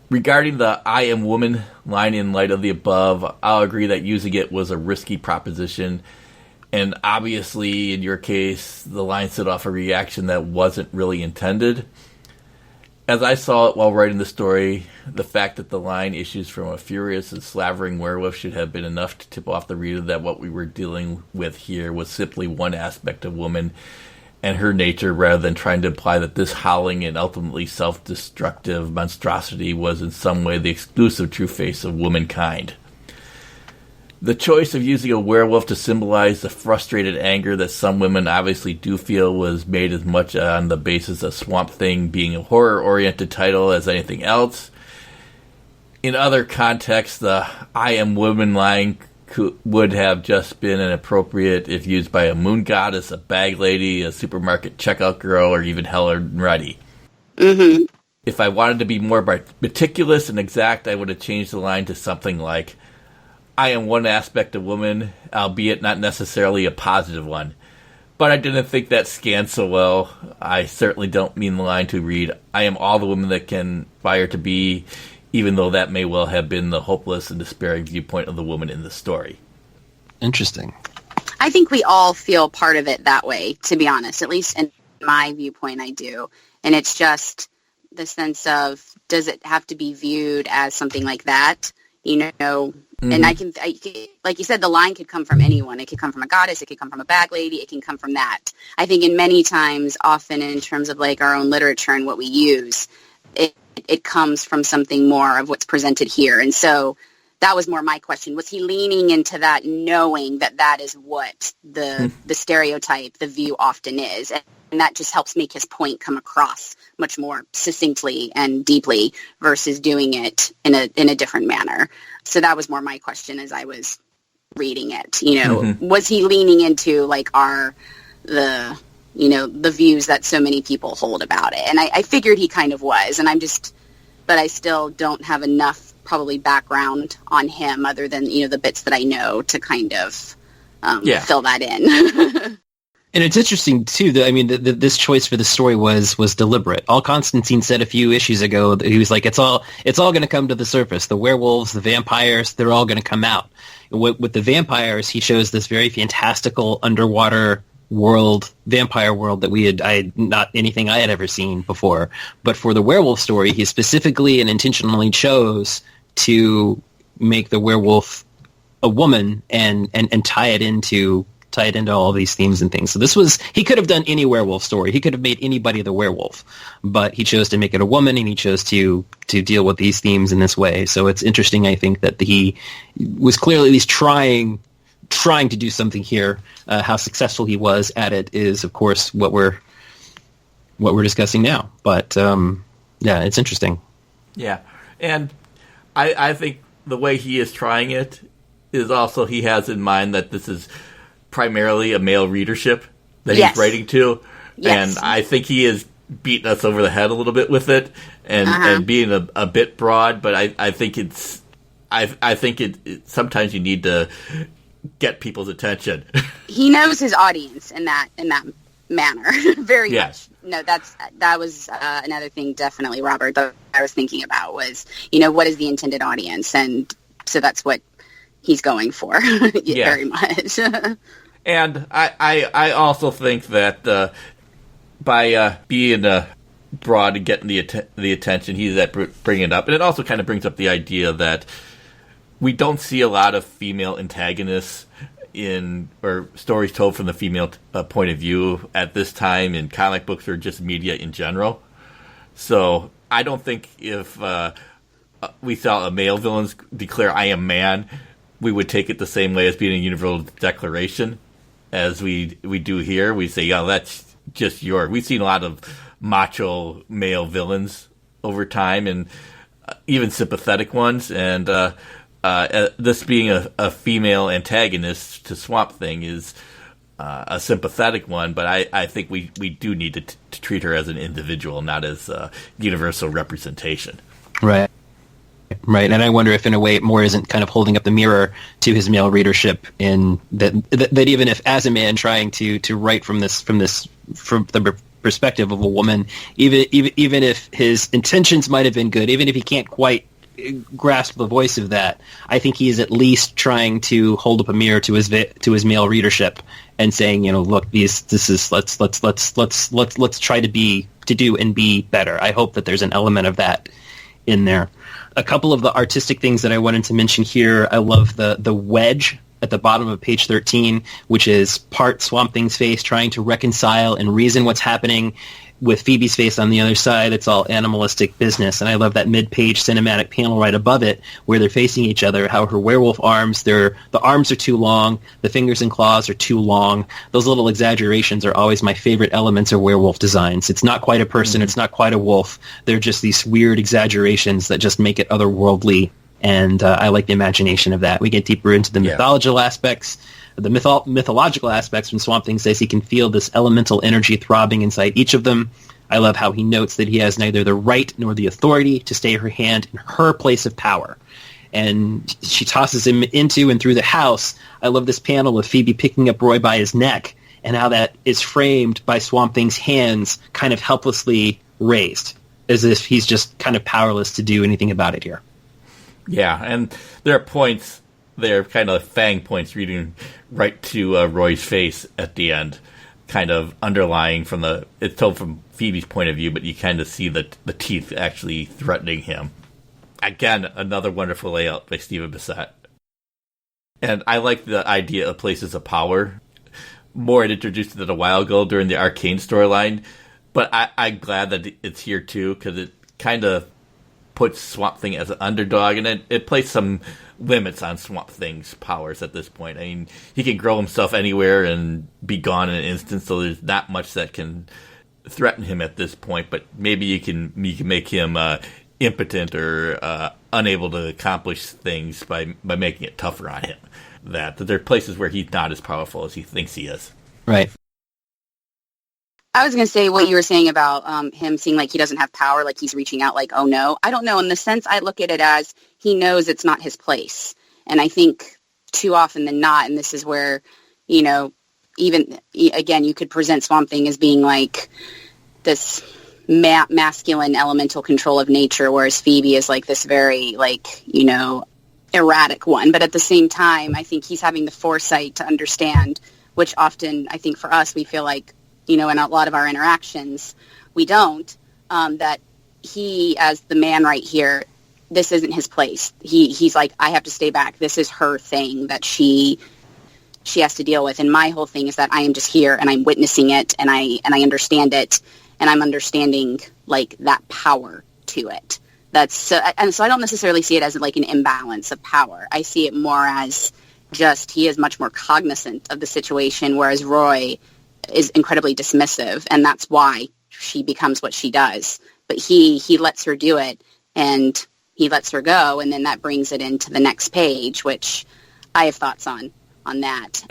Regarding the "I am woman" line in light of the above, I'll agree that using it was a risky proposition. And obviously, in your case, the line set off a reaction that wasn't really intended. As I saw it while writing the story, the fact that the line issues from a furious and slavering werewolf should have been enough to tip off the reader that what we were dealing with here was simply one aspect of woman and her nature, rather than trying to imply that this howling and ultimately self-destructive monstrosity was in some way the exclusive true face of womankind. The choice of using a werewolf to symbolize the frustrated anger that some women obviously do feel was made as much on the basis of Swamp Thing being a horror-oriented title as anything else. In other contexts, the I am woman line would have just been inappropriate if used by a moon goddess, a bag lady, a supermarket checkout girl, or even Helen Reddy. Mm-hmm. If I wanted to be more meticulous and exact, I would have changed the line to something like, I am one aspect of woman, albeit not necessarily a positive one. But I didn't think that scanned so well. I certainly don't mean the line to read, I am all the women that can aspire to be, even though that may well have been the hopeless and despairing viewpoint of the woman in the story. Interesting. I think we all feel part of it that way, to be honest. At least in my viewpoint, I do. And it's just the sense of, does it have to be viewed as something like that? You know, and I can, like you said, the line could come from anyone. It could come from a goddess. It could come from a bag lady. It can come from that. I think in many times, often in terms of like our own literature and what we use, it comes from something more of what's presented here. And so that was more my question. Was he leaning into that, knowing that that is what the stereotype, the view often is? And that just helps make his point come across much more succinctly and deeply versus doing it in a different manner. So that was more my question as I was reading it. You know, was he leaning into like the views that so many people hold about it? And I figured he kind of was. And but I still don't have enough probably background on him other than, the bits that I know to kind of fill that in. And it's interesting, too, that this choice for the story was deliberate. All Constantine said a few issues ago, he was like, it's all going to come to the surface. The werewolves, the vampires, they're all going to come out. With the vampires, he shows this very fantastical underwater world, vampire world that not anything I had ever seen before. But for the werewolf story, he specifically and intentionally chose to make the werewolf a woman and tie it into all these themes and things. So he could have done any werewolf story. He could have made anybody the werewolf, but he chose to make it a woman, and he chose to deal with these themes in this way. So it's interesting, I think, that he was clearly at least trying to do something here. How successful he was at it is, of course, what we're discussing now. But yeah, it's interesting. Yeah, and I think the way he is trying it is also he has in mind that this is primarily a male readership that he's writing to, and I think he is beating us over the head a little bit with it and being a bit broad. But I think I think it sometimes you need to get people's attention. He knows his audience in that manner very much. No, that was another thing, definitely, Robert, that I was thinking about was, what is the intended audience? And so that's what he's going for very much. And I also think that by being broad and getting the attention, he's at bringing it up. And it also kind of brings up the idea that we don't see a lot of female antagonists or stories told from the female point of view at this time in comic books or just media in general. So I don't think if we saw a male villain declare "I am man," we would take it the same way as being a universal declaration as we do here. We say, "Yeah, that's just yours." We've seen a lot of macho male villains over time, and even sympathetic ones, and this being a female antagonist to Swamp Thing is a sympathetic one, but I think we do need to treat her as an individual, not as a universal representation. Right. Right, and I wonder if, in a way, it more isn't kind of holding up the mirror to his male readership in that even if, as a man trying to write from the perspective of a woman, even if his intentions might have been good, even if he can't quite grasp the voice of that, I think he is at least trying to hold up a mirror to his male readership and saying, look, let's try to do and be better. I hope that there's an element of that in there. A couple of the artistic things that I wanted to mention here, I love the wedge at the bottom of page 13, which is part Swamp Thing's face trying to reconcile and reason what's happening. with Phoebe's face on the other side, it's all animalistic business. And I love that mid-page cinematic panel right above it where they're facing each other, how her werewolf arms, the arms are too long, the fingers and claws are too long. Those little exaggerations are always my favorite elements of werewolf designs. It's not quite a person, it's not quite a wolf. They're just these weird exaggerations that just make it otherworldly. And I like the imagination of that. We get deeper into the mythological aspects. The mythological aspects when Swamp Thing says he can feel this elemental energy throbbing inside each of them. I love how he notes that he has neither the right nor the authority to stay her hand in her place of power. And she tosses him into and through the house. I love this panel of Phoebe picking up Roy by his neck and how that is framed by Swamp Thing's hands kind of helplessly raised, as if he's just kind of powerless to do anything about it here. Yeah, and there are points, they're kind of fang points reading right to Roy's face at the end, kind of underlying it's told from Phoebe's point of view, but you kind of see the teeth actually threatening him. Again, another wonderful layout by Stephen Bissette. And I like the idea of places of power. More it introduced it a while ago during the Arcane storyline, but I'm glad that it's here too, because it kind of puts Swamp Thing as an underdog, and it places some limits on Swamp Thing's powers at this point. I mean, he can grow himself anywhere and be gone in an instant, so there's not much that can threaten him at this point, but maybe you can make him impotent or unable to accomplish things by making it tougher on him. That there are places where he's not as powerful as he thinks he is. Right. I was going to say what you were saying about him seeing like he doesn't have power, like he's reaching out like, oh no. I don't know. In the sense I look at it as he knows it's not his place. And I think too often than not, and this is where, even, again, you could present Swamp Thing as being like this masculine elemental control of nature, whereas Phoebe is like this very, erratic one. But at the same time, I think he's having the foresight to understand, which often I think for us, we feel like, in a lot of our interactions, we don't, that he, as the man right here, this isn't his place. He's like, I have to stay back. This is her thing that she has to deal with. And my whole thing is that I am just here and I'm witnessing it and I understand it and I'm understanding like that power to it. And so I don't necessarily see it as like an imbalance of power. I see it more as just he is much more cognizant of the situation, whereas Roy is incredibly dismissive, and that's why she becomes what she does. But he lets her do it, and he lets her go, and then that brings it into the next page, which I have thoughts on that.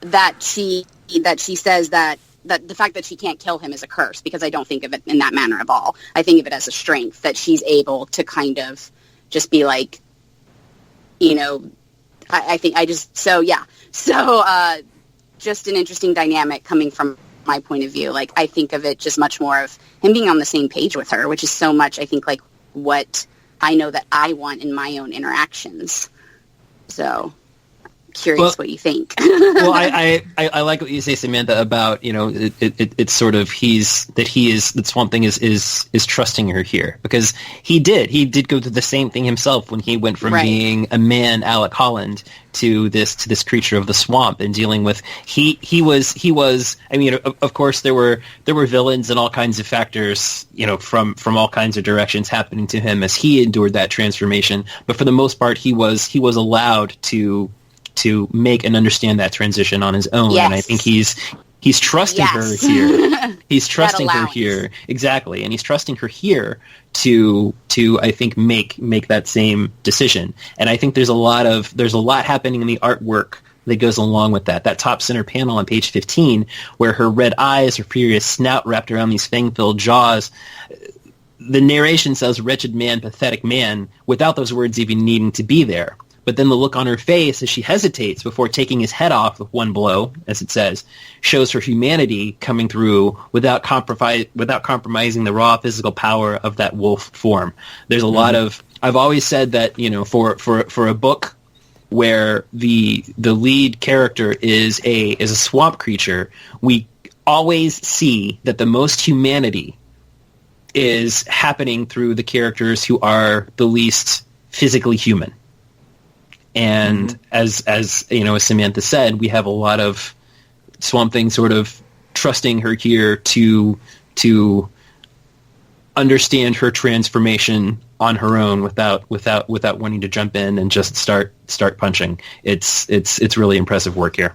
That she says that the fact that she can't kill him is a curse, because I don't think of it in that manner at all. I think of it as a strength, that she's able to kind of just be like, I think I just, so yeah. So, just an interesting dynamic coming from my point of view. Like, I think of it just much more of him being on the same page with her, which is so much, I think, like what I know that I want in my own interactions. So, curious what you think. Well, I like what you say, Samantha, about, it's sort of that Swamp Thing is trusting her here, because he did go through the same thing himself when he went from being a man, Alec Holland, to this creature of the swamp, and dealing with he was I mean, of course there were villains and all kinds of factors, from all kinds of directions happening to him as he endured that transformation, but for the most part he was allowed to make and understand that transition on his own. Yes. And I think he's trusting her here. He's trusting her here. Exactly. And he's trusting her here to I think make that same decision. And I think there's a lot happening in the artwork that goes along with that. That top center panel on page 15, where her red eyes, her furious snout wrapped around these fang-filled jaws. The narration says wretched man, pathetic man, without those words even needing to be there. But then the look on her face as she hesitates before taking his head off with one blow, as it says, shows her humanity coming through without compromising the raw physical power of that wolf form. There's a lot of, I've always said that, for a book where the lead character is a swamp creature, we always see that the most humanity is happening through the characters who are the least physically human. And as Samantha said, we have a lot of Swamp Thing sort of trusting her here to to understand her transformation on her own without wanting to jump in and just start punching. It's really impressive work here.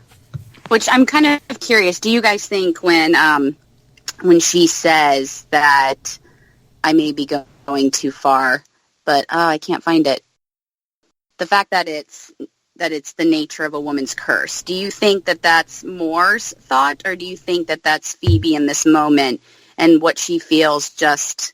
Which I'm kind of curious. Do you guys think when she says that I may be going too far, but I can't find it. The fact that it's the nature of a woman's curse. Do you think that that's Moore's thought, or do you think that that's Phoebe in this moment and what she feels just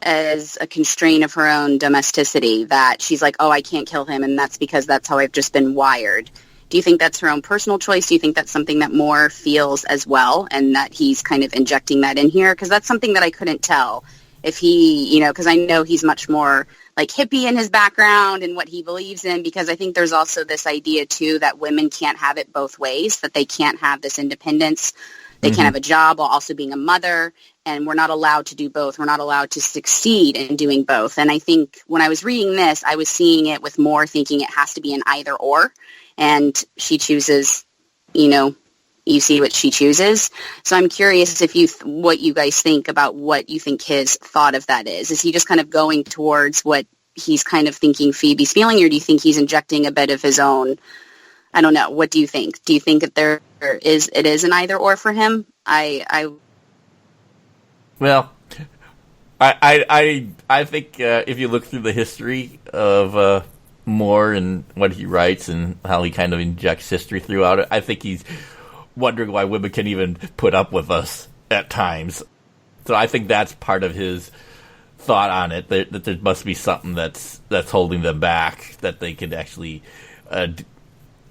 as a constraint of her own domesticity, that she's like, oh, I can't kill him, and that's because that's how I've just been wired? Do you think that's her own personal choice? Do you think that's something that Moore feels as well, and that he's kind of injecting that in here? Because that's something that I couldn't tell. If he, because I know he's much more like hippie in his background and what he believes in, because I think there's also this idea, too, that women can't have it both ways, that they can't have this independence. They can't have a job while also being a mother, and we're not allowed to do both. We're not allowed to succeed in doing both. And I think when I was reading this, I was seeing it with Moore thinking it has to be an either or, and she chooses, you see what she chooses. So I'm curious what you guys think about what you think his thought of that is. Is he just kind of going towards what he's kind of thinking Phoebe's feeling, or do you think he's injecting a bit of his own? I don't know. What do you think? Do you think that it is an either or for him? Well, I think if you look through the history of Moore and what he writes and how he kind of injects history throughout it, I think he's wondering why women can even put up with us at times. So I think that's part of his thought on it, that there must be something that's holding them back, that they could actually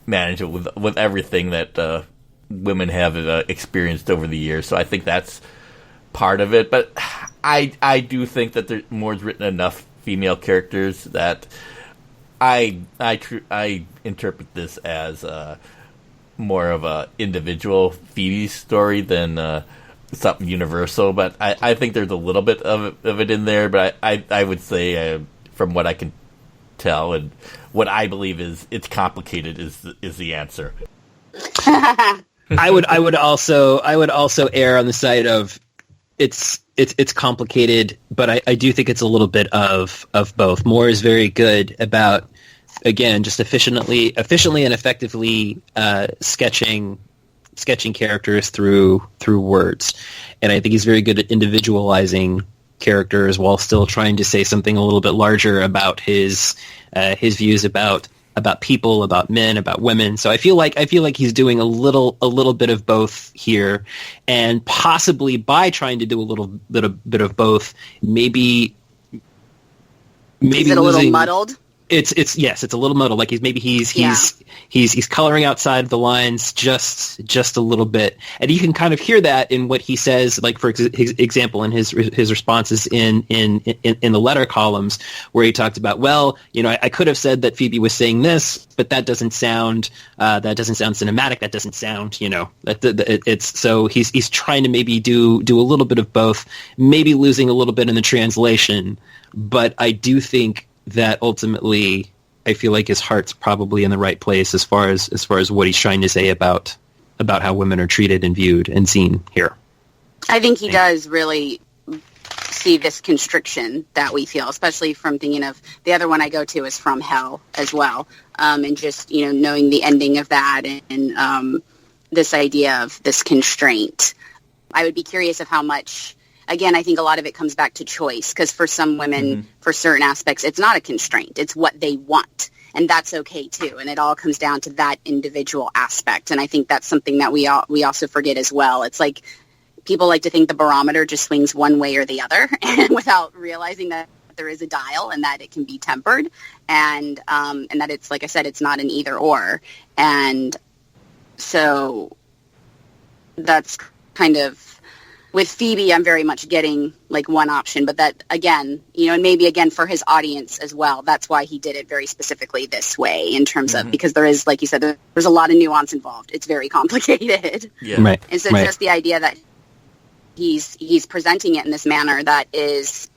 manage it with everything that women have experienced over the years. So I think that's part of it. But I do think that Moore's written enough female characters that I interpret this as more of a individual Phoebe story than something universal. But I think there's a little bit of it in there. But I would say from what I can tell and what I believe is it's complicated is the answer. I would also err on the side of it's complicated, but I do think it's a little bit of both. Moore is very good about, again, just efficiently and effectively sketching characters through words, and I think he's very good at individualizing characters while still trying to say something a little bit larger about his views about people, about men, about women. So I feel like he's doing a little bit of both here, and possibly by trying to do a little bit of both, maybe is it a little muddled? It's a little muddled. Like he's coloring outside of the lines just a little bit, and you can kind of hear that in what he says. Like for example, in his responses in the letter columns, where he talked about, well, I could have said that Phoebe was saying this, but that doesn't sound cinematic. That doesn't sound it's so he's trying to maybe do a little bit of both, maybe losing a little bit in the translation, but I do think that ultimately, I feel like his heart's probably in the right place as far as what he's trying to say about how women are treated and viewed and seen here. I think he does really see this constriction that we feel, especially from thinking of the other one I go to is From Hell as well, and just knowing the ending of that and this idea of this constraint. I would be curious of how much. Again, I think a lot of it comes back to choice, because for some women, for certain aspects, it's not a constraint. It's what they want, and that's okay, too. And it all comes down to that individual aspect, and I think that's something that we also forget as well. It's like people like to think the barometer just swings one way or the other, and without realizing that there is a dial and that it can be tempered, and that it's, like I said, it's not an either-or. And so that's kind of... With Phoebe, I'm very much getting like one option, but that again, and maybe again for his audience as well, that's why he did it very specifically this way in terms of, because there is, like you said, there's a lot of nuance involved. It's very complicated. Yeah. Right. And so just the idea that he's presenting it in this manner that is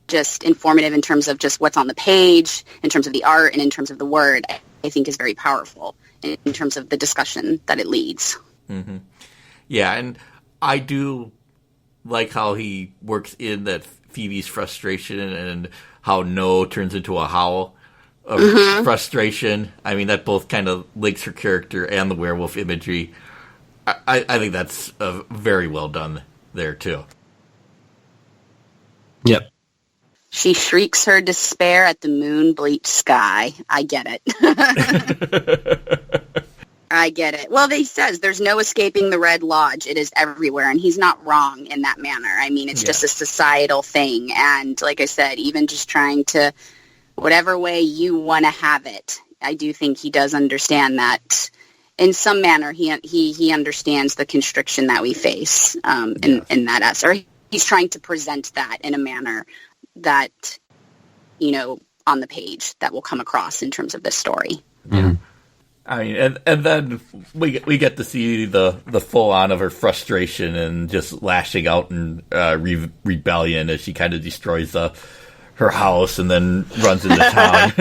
just informative in terms of just what's on the page, in terms of the art, and in terms of the word, I think is very powerful in terms of the discussion that it leads. Mm-hmm. Yeah, and I do like how he works in that Phoebe's frustration and how no turns into a howl of frustration. I mean, that both kind of links her character and the werewolf imagery. I think that's very well done there, too. Yep. She shrieks her despair at the moon-bleached sky. I get it. I get it. Well, he says there's no escaping the Red Lodge. It is everywhere, and he's not wrong in that manner. I mean, it's just a societal thing, and like I said, even just trying to, whatever way you want to have it, I do think he does understand that. In some manner, he understands the constriction that we face in that or he's trying to present that in a manner that, on the page that will come across in terms of this story. Yeah. I mean, and then we get to see the full on of her frustration and just lashing out in rebellion as she kind of destroys her house and then runs into town.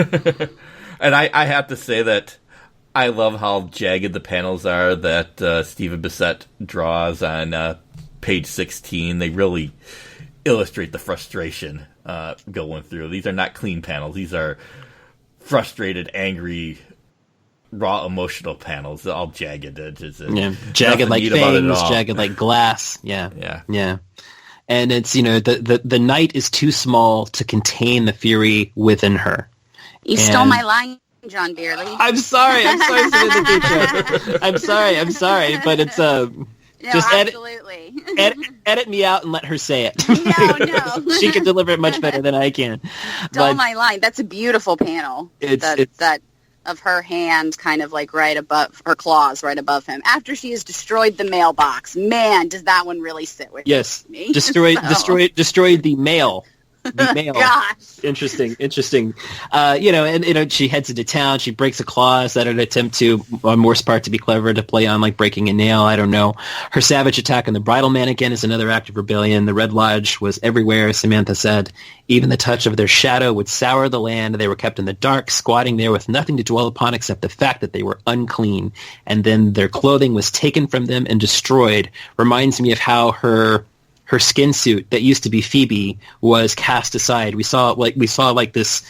And I have to say that I love how jagged the panels are that Stephen Bissette draws on page 16. They really illustrate the frustration going through. These are not clean panels. These are frustrated, angry, raw emotional panels. They're all jagged edges. Jagged like things, jagged like glass. Yeah. And it's, the night is too small to contain the fury within her. You stole my line, John Beerley. I'm sorry, Samantha Kacho. I'm sorry, but it's just absolutely. Edit me out and let her say it. No. She can deliver it much better than I can. Stole my line. That's a beautiful panel. That of her hand kind of like right above her claws, right above him. After she has destroyed the mailbox, man, does that one really sit with me? Destroyed the mail. The mail. Gosh. Interesting. And she heads into town. She breaks a claw. Is that an attempt to, on Moore's part, to be clever, to play on like breaking a nail? I don't know. Her savage attack on the bridal mannequin is another act of rebellion. The Red Lodge was everywhere, Samantha said. Even the touch of their shadow would sour the land. They were kept in the dark, squatting there with nothing to dwell upon except the fact that they were unclean. And then their clothing was taken from them and destroyed. Reminds me of how her skin suit that used to be Phoebe was cast aside. We saw this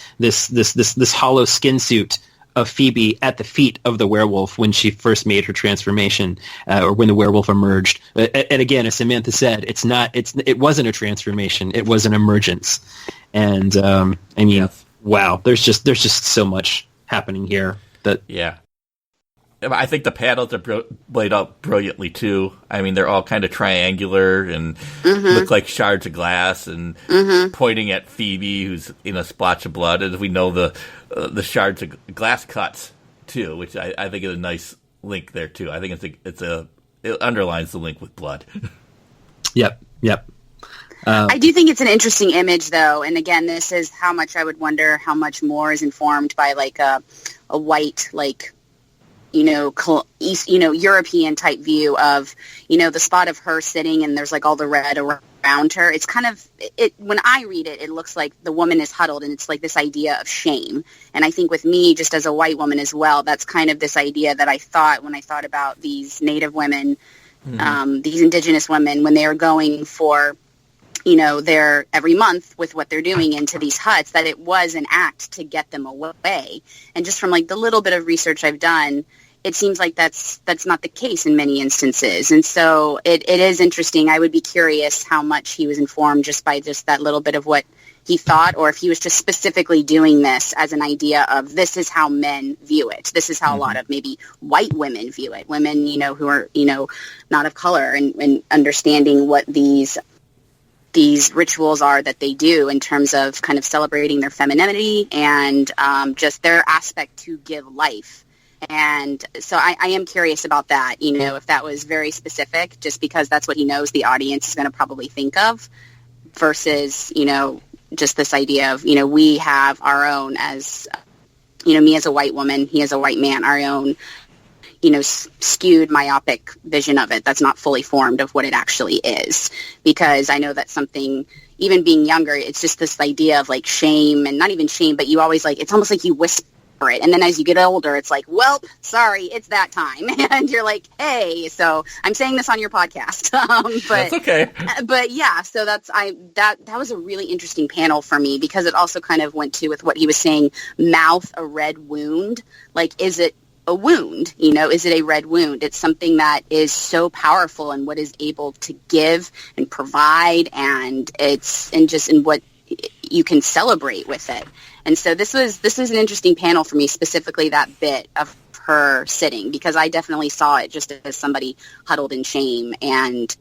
hollow skin suit of Phoebe at the feet of the werewolf when she first made her transformation, or when the werewolf emerged. And again, as Samantha said, it wasn't a transformation; it was an emergence. And wow, there's just so much happening here. I think the panels are laid out brilliantly, too. I mean, they're all kind of triangular and look like shards of glass and pointing at Phoebe, who's in a splotch of blood. As we know, the shards of glass cuts, too, which I think is a nice link there, too. I think it underlines the link with blood. Yep. I do think it's an interesting image, though. And again, this is how much I would wonder how much more is informed by like a white, like, European type view of, the spot of her sitting and there's like all the red around her. It's kind of, when I read it, it looks like the woman is huddled and it's like this idea of shame. And I think with me, just as a white woman as well, that's kind of this idea that I thought when I thought about these Native women, these indigenous women, when they are going for, their every month with what they're doing into these huts, that it was an act to get them away. And just from like the little bit of research I've done, it seems like that's not the case in many instances. And so it is interesting. I would be curious how much he was informed just by just that little bit of what he thought, or if he was just specifically doing this as an idea of this is how men view it. This is how a lot of maybe white women view it. Women, who are, not of color and understanding what these rituals are that they do in terms of kind of celebrating their femininity and just their aspect to give life. And so I am curious about that, if that was very specific, just because that's what he knows the audience is going to probably think of versus, just this idea of, we have our own as, me as a white woman, he as a white man, our own, skewed myopic vision of it that's not fully formed of what it actually is. Because I know that something, even being younger, it's just this idea of like shame, and not even shame, but you always like, it's almost like you whisper it. And then as you get older, it's like, well, sorry, it's that time. And you're like, hey, so I'm saying this on your podcast. But that's okay. But yeah, so that was a really interesting panel for me, because it also kind of went to with what he was saying, mouth a red wound. Like, is it a wound? Is it a red wound? It's something that is so powerful in what is able to give and provide, and just in what you can celebrate with it. And so this was an interesting panel for me, specifically that bit of her sitting, because I definitely saw it just as somebody huddled in shame. And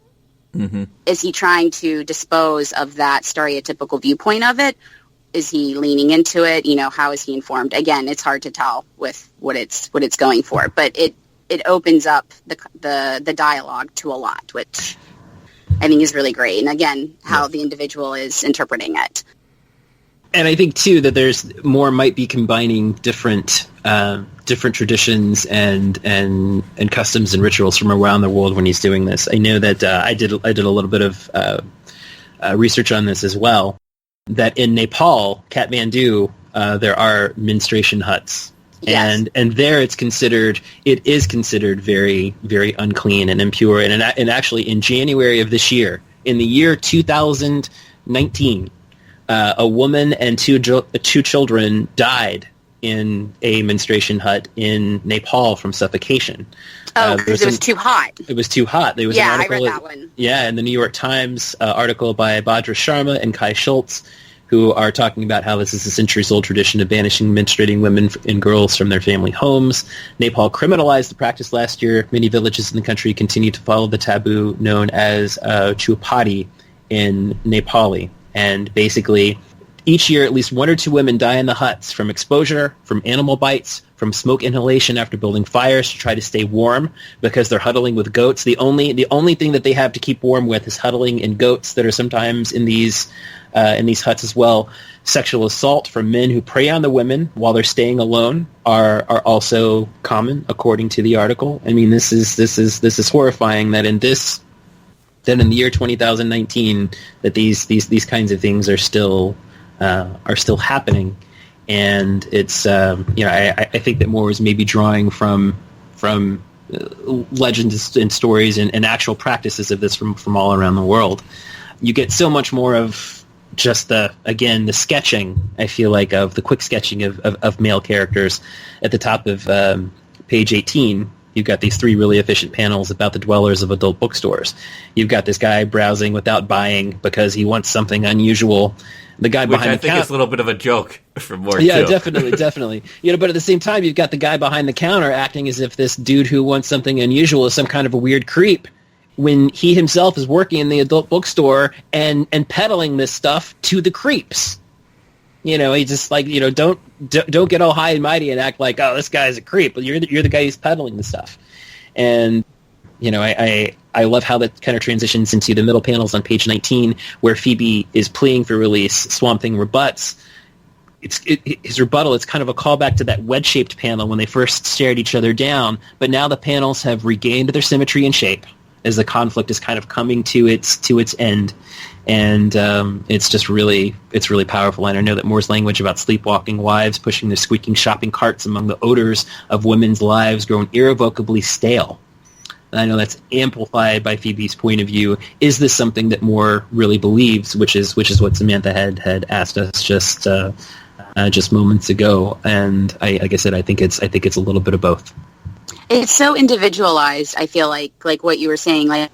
is he trying to dispose of that stereotypical viewpoint of it? Is he leaning into it? How is he informed? Again, it's hard to tell with what it's going for, but it opens up the dialogue to a lot, which I think is really great. And again, how the individual is interpreting it. And I think too that there's more might be combining different traditions and customs and rituals from around the world when he's doing this. I know that I did a little bit of research on this as well. That in Nepal, Kathmandu, there are menstruation huts. Yes. And there it is considered very, very unclean and impure. And actually in January of this year, in the year 2019, a woman and two children died in a menstruation hut in Nepal from suffocation. Oh, because it was too hot. It was too hot. There was an article, I read that one. Yeah, in the New York Times article by Bhadra Sharma and Kai Schultz, who are talking about how this is a centuries-old tradition of banishing menstruating women and girls from their family homes. Nepal criminalized the practice last year. Many villages in the country continue to follow the taboo known as chupati in Nepali. And basically, each year at least 1 or 2 women die in the huts from exposure, from animal bites, from smoke inhalation after building fires to try to stay warm because they're huddling with goats. The only thing that they have to keep warm with is huddling in goats that are sometimes in these huts as well. Sexual assault from men who prey on the women while they're staying alone are also common, according to the article. I mean, this is horrifying that in the year 2019 that these kinds of things are still happening. And it's I think that more is maybe drawing from legends and stories and actual practices of this from all around the world. You get so much more of just the sketching, I feel like, of the quick sketching of male characters. At the top of page 18, you've got these 3 really efficient panels about the dwellers of adult bookstores. You've got this guy browsing without buying because he wants something unusual. The guy behind the counter. Which I think is a little bit of a joke from more. Yeah, too. definitely. But at the same time, you've got the guy behind the counter acting as if this dude who wants something unusual is some kind of a weird creep, when he himself is working in the adult bookstore and peddling this stuff to the creeps. He's just like, don't get all high and mighty and act like, oh, this guy's a creep. But you're the guy who's peddling the stuff. And I love how that kind of transitions into the middle panels on page 19, where Phoebe is pleading for release. Swamp Thing rebuts. His rebuttal, it's kind of a callback to that wedge-shaped panel when they first stared each other down, but now the panels have regained their symmetry and shape as the conflict is kind of coming to its end. And it's really powerful. And I know that Moore's language about sleepwalking wives pushing their squeaking shopping carts among the odors of women's lives grown irrevocably stale. And I know that's amplified by Phoebe's point of view. Is this something that Moore really believes? Which is what Samantha had asked us just moments ago. And like I said, I think it's a little bit of both. It's so individualized. I feel like what you were saying, like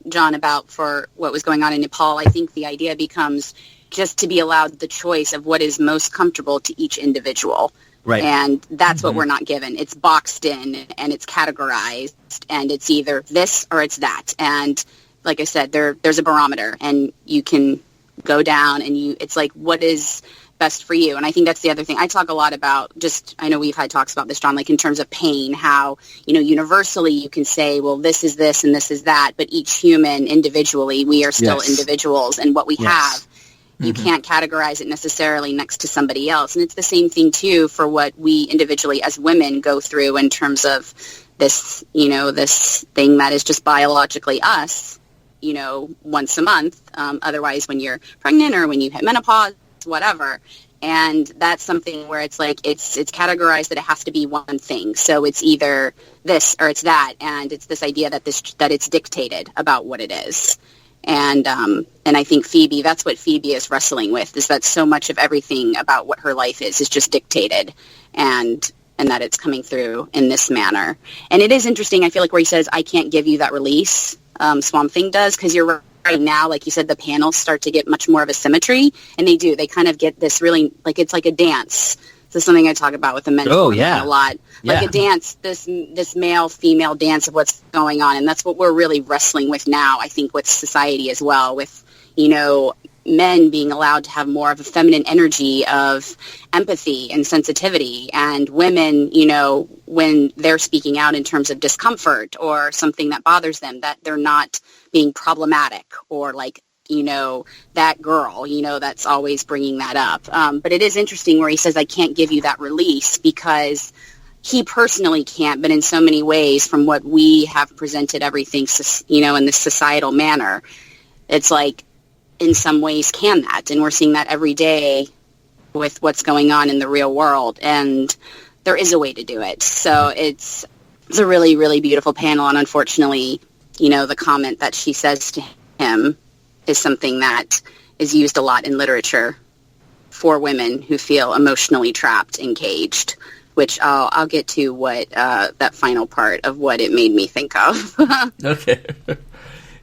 John, about for what was going on in Nepal. I think the idea becomes just to be allowed the choice of what is most comfortable to each individual. Right. And that's what we're not given. It's boxed in and it's categorized, and it's either this or it's that. And like I said, there's a barometer, and you can go down and it's like, what is best for you? And I think that's the other thing. I talk a lot about I know we've had talks about this, John, like in terms of pain, how, universally you can say, well, this is this and this is that, but each human individually, we are still individuals, and what we have, you can't categorize it necessarily next to somebody else. And it's the same thing, too, for what we individually as women go through in terms of this, this thing that is just biologically us, once a month. Otherwise, when you're pregnant or when you hit menopause, whatever, And that's something where it's like it's categorized that it has to be one thing. So it's either this or it's that, and it's this idea that it's dictated about what it is. And I think Phoebe, that's what Phoebe is wrestling with, is that so much of everything about what her life is just dictated, and that it's coming through in this manner. And it is interesting, I feel like, where he says, I can't give you that release, Swamp Thing does, because you're right now, like you said, the panels start to get much more of a symmetry, and they do. They kind of get this really, like, it's like a dance. This is something I talk about with the men a lot. Like a dance, this male-female dance of what's going on, and that's what we're really wrestling with now, I think, with society as well, with, men being allowed to have more of a feminine energy of empathy and sensitivity, and women, when they're speaking out in terms of discomfort or something that bothers them, that they're not being problematic or like, that girl, that's always bringing that up. But it is interesting where he says, I can't give you that release, because he personally can't, but in so many ways, from what we have presented everything, in this societal manner, it's like, in some ways can that, and we're seeing that every day with what's going on in the real world, and there is a way to do it. So it's a really, really beautiful panel, and unfortunately, the comment that she says to him is something that is used a lot in literature for women who feel emotionally trapped and caged, which I'll get to what that final part of what it made me think of. Okay.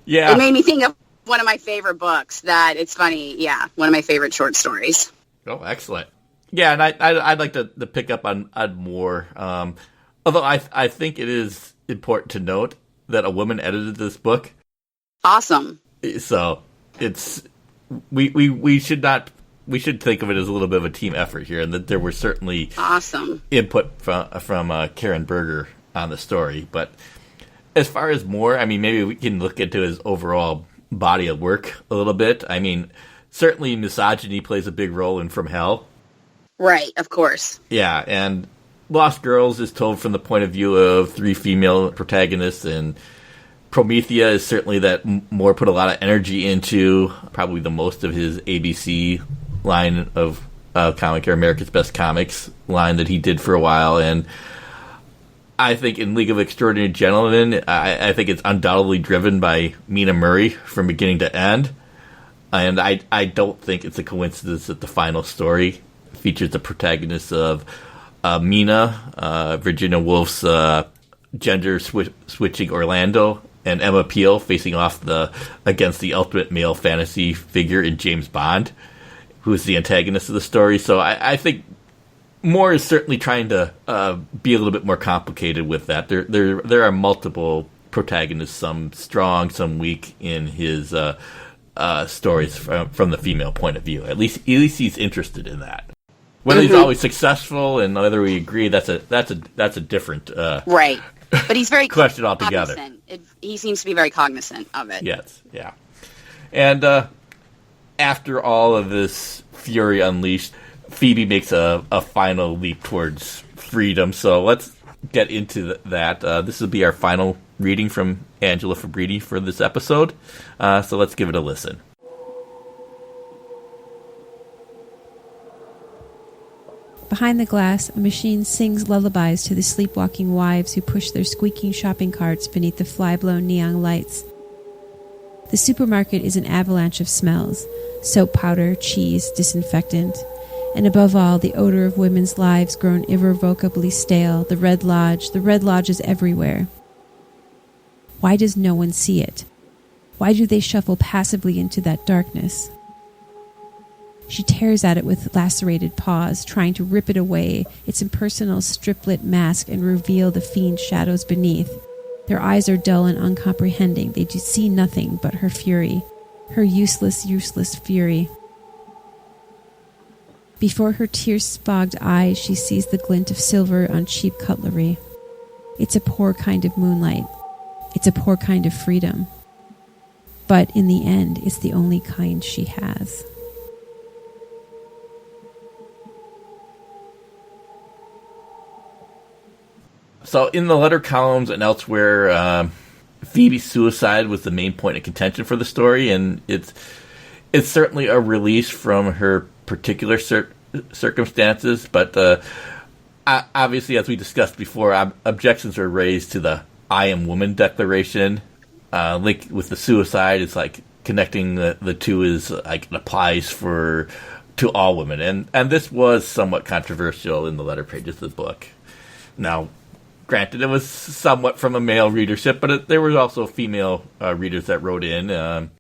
Yeah. It made me think of one of my favorite books that, it's funny, one of my favorite short stories. Oh, excellent. Yeah, and I'd like to pick up on more. Although I think it is important to note that a woman edited this book. Awesome. So it's we should think of it as a little bit of a team effort here, and that there were certainly awesome input from Karen Berger on the story. But as far as more, I mean, maybe we can look into his overall body of work a little bit. I mean, certainly misogyny plays a big role in From Hell. Right, of course. Yeah, and Lost Girls is told from the point of view of three female protagonists, and Promethea is certainly that Moore put a lot of energy into, probably the most of his ABC line of comic, or America's Best Comics line that he did for a while. And I think in League of Extraordinary Gentlemen, I think it's undoubtedly driven by Mina Murray from beginning to end. And I don't think it's a coincidence that the final story features the protagonist of Mina, Virginia Woolf's gender-switching Orlando, and Emma Peel facing off against the ultimate male fantasy figure in James Bond, who is the antagonist of the story. So I think Moore is certainly trying to be a little bit more complicated with that. There are multiple protagonists, some strong, some weak, in his stories from the female point of view. At least he's interested in that. Whether he's always successful and whether we agree, that's a different right. But he's very question altogether. He seems to be very cognizant of it. Yes, yeah. And after all of this fury unleashed, Phoebe makes a final leap towards freedom. So let's get into that. This will be our final reading from Angela Fabbrini for this episode. So let's give it a listen. Behind the glass, a machine sings lullabies to the sleepwalking wives who push their squeaking shopping carts beneath the fly-blown neon lights. The supermarket is an avalanche of smells: soap powder, cheese, disinfectant, and above all, the odor of women's lives grown irrevocably stale. The Red Lodge is everywhere. Why does no one see it? Why do they shuffle passively into that darkness? She tears at it with lacerated paws, trying to rip it away, its impersonal striplet mask, and reveal the fiend shadows beneath. Their eyes are dull and uncomprehending. They do see nothing but her fury, her useless fury. Before her tear-fogged eyes, she sees the glint of silver on cheap cutlery. It's a poor kind of moonlight. It's a poor kind of freedom. But in the end, it's the only kind she has. So in the letter columns and elsewhere, Phoebe's suicide was the main point of contention for the story, and it's certainly a release from her particular circumstances, but obviously, as we discussed before, objections are raised to the I am woman declaration. Linked with the suicide, it's like connecting the two is like it applies to all women, and this was somewhat controversial in the letter pages of the book. Now, granted, it was somewhat from a male readership, but there were also female readers that wrote in.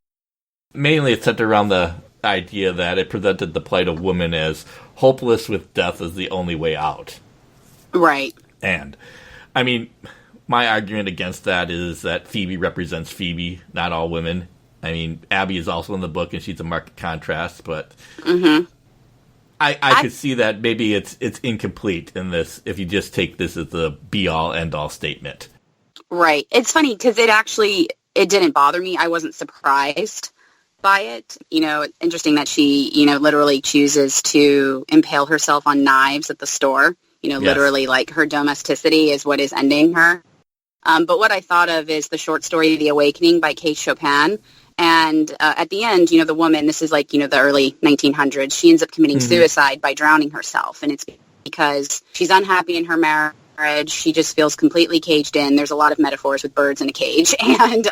Mainly, it centered around the idea that it presented the plight of women as hopeless with death as the only way out. Right. And, I mean, my argument against that is that Phoebe represents Phoebe, not all women. I mean, Abby is also in the book, and she's a marked contrast, but I could see that maybe it's incomplete in this if you just take this as the be-all, end-all statement. Right. It's funny, because it didn't bother me. I wasn't surprised by it. Interesting that she, literally chooses to impale herself on knives at the store. Yes. Literally, like, her domesticity is what is ending her. But what I thought of is the short story The Awakening by Kate Chopin. And at the end, the woman, this is like, the early 1900s, she ends up committing suicide by drowning herself. And it's because she's unhappy in her marriage. She just feels completely caged in. There's a lot of metaphors with birds in a cage. And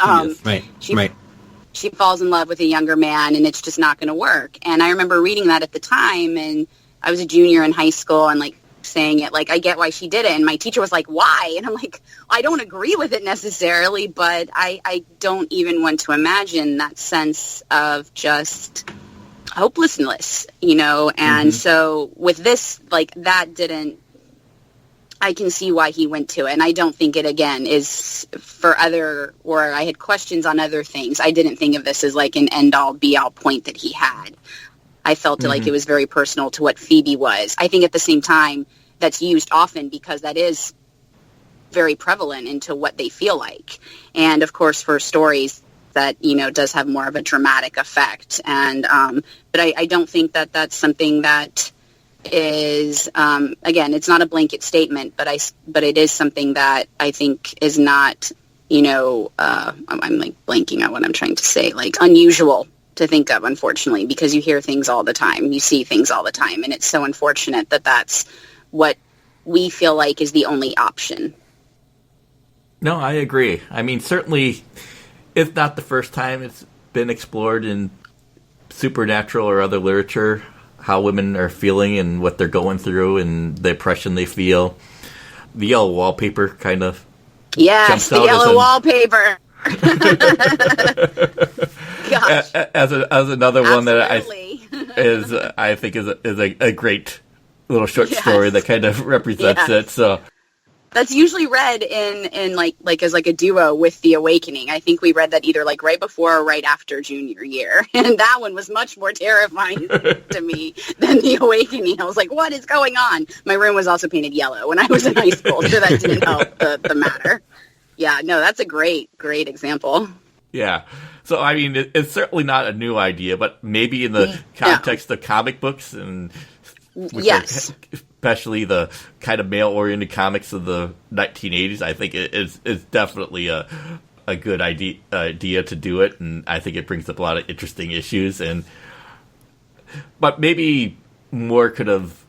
she falls in love with a younger man, and it's just not going to work. And I remember reading that at the time, and I was a junior in high school, and like saying it, like, I get why she did it. And my teacher was like, why? And I'm like, I don't agree with it necessarily, but I don't even want to imagine that sense of just hopelessness, And so with this, like, that didn't, I can see why he went to it. And I don't think it, again, is for where I had questions on other things. I didn't think of this as like an end-all, be-all point that he had. I felt like it was very personal to what Phoebe was. I think at the same time, that's used often because that is very prevalent into what they feel like. And, of course, for stories that, does have more of a dramatic effect. And but I don't think that that's something that is, again, it's not a blanket statement, but it is something that I think is not, I'm like blanking on what I'm trying to say, like unusual to think of, unfortunately, because you hear things all the time, you see things all the time, and it's so unfortunate that that's what we feel like is the only option. No, I agree. I mean, certainly, it's not the first time it's been explored in supernatural or other literature, how women are feeling and what they're going through and the oppression they feel. The yellow wallpaper kind of jumps the out yellow wallpaper. Gosh. As another one that I think is a great little short story that kind of represents it. So that's usually read in like as like a duo with The Awakening. I think we read that either like right before or right after junior year, and that one was much more terrifying to me than The Awakening. I was like, what is going on? My room was also painted yellow when I was in high school, so that didn't help the matter. Yeah, no, that's a great example. Yeah. So, I mean, it's certainly not a new idea, but maybe in the context of comic books, and especially the kind of male-oriented comics of the 1980s, I think it's definitely a good idea to do it, and I think it brings up a lot of interesting issues. But maybe Moore could have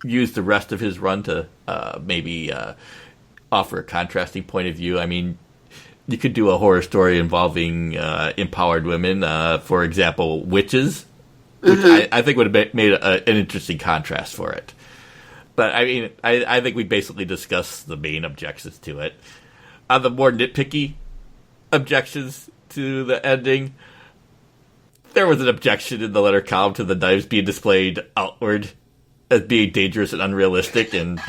used the rest of his run to maybe offer a contrasting point of view. I mean, you could do a horror story involving empowered women, for example, witches, which I think would have made an interesting contrast for it. But, I mean, I think we basically discussed the main objections to it. On the more nitpicky objections to the ending, there was an objection in the letter column to the knives being displayed outward as being dangerous and unrealistic, and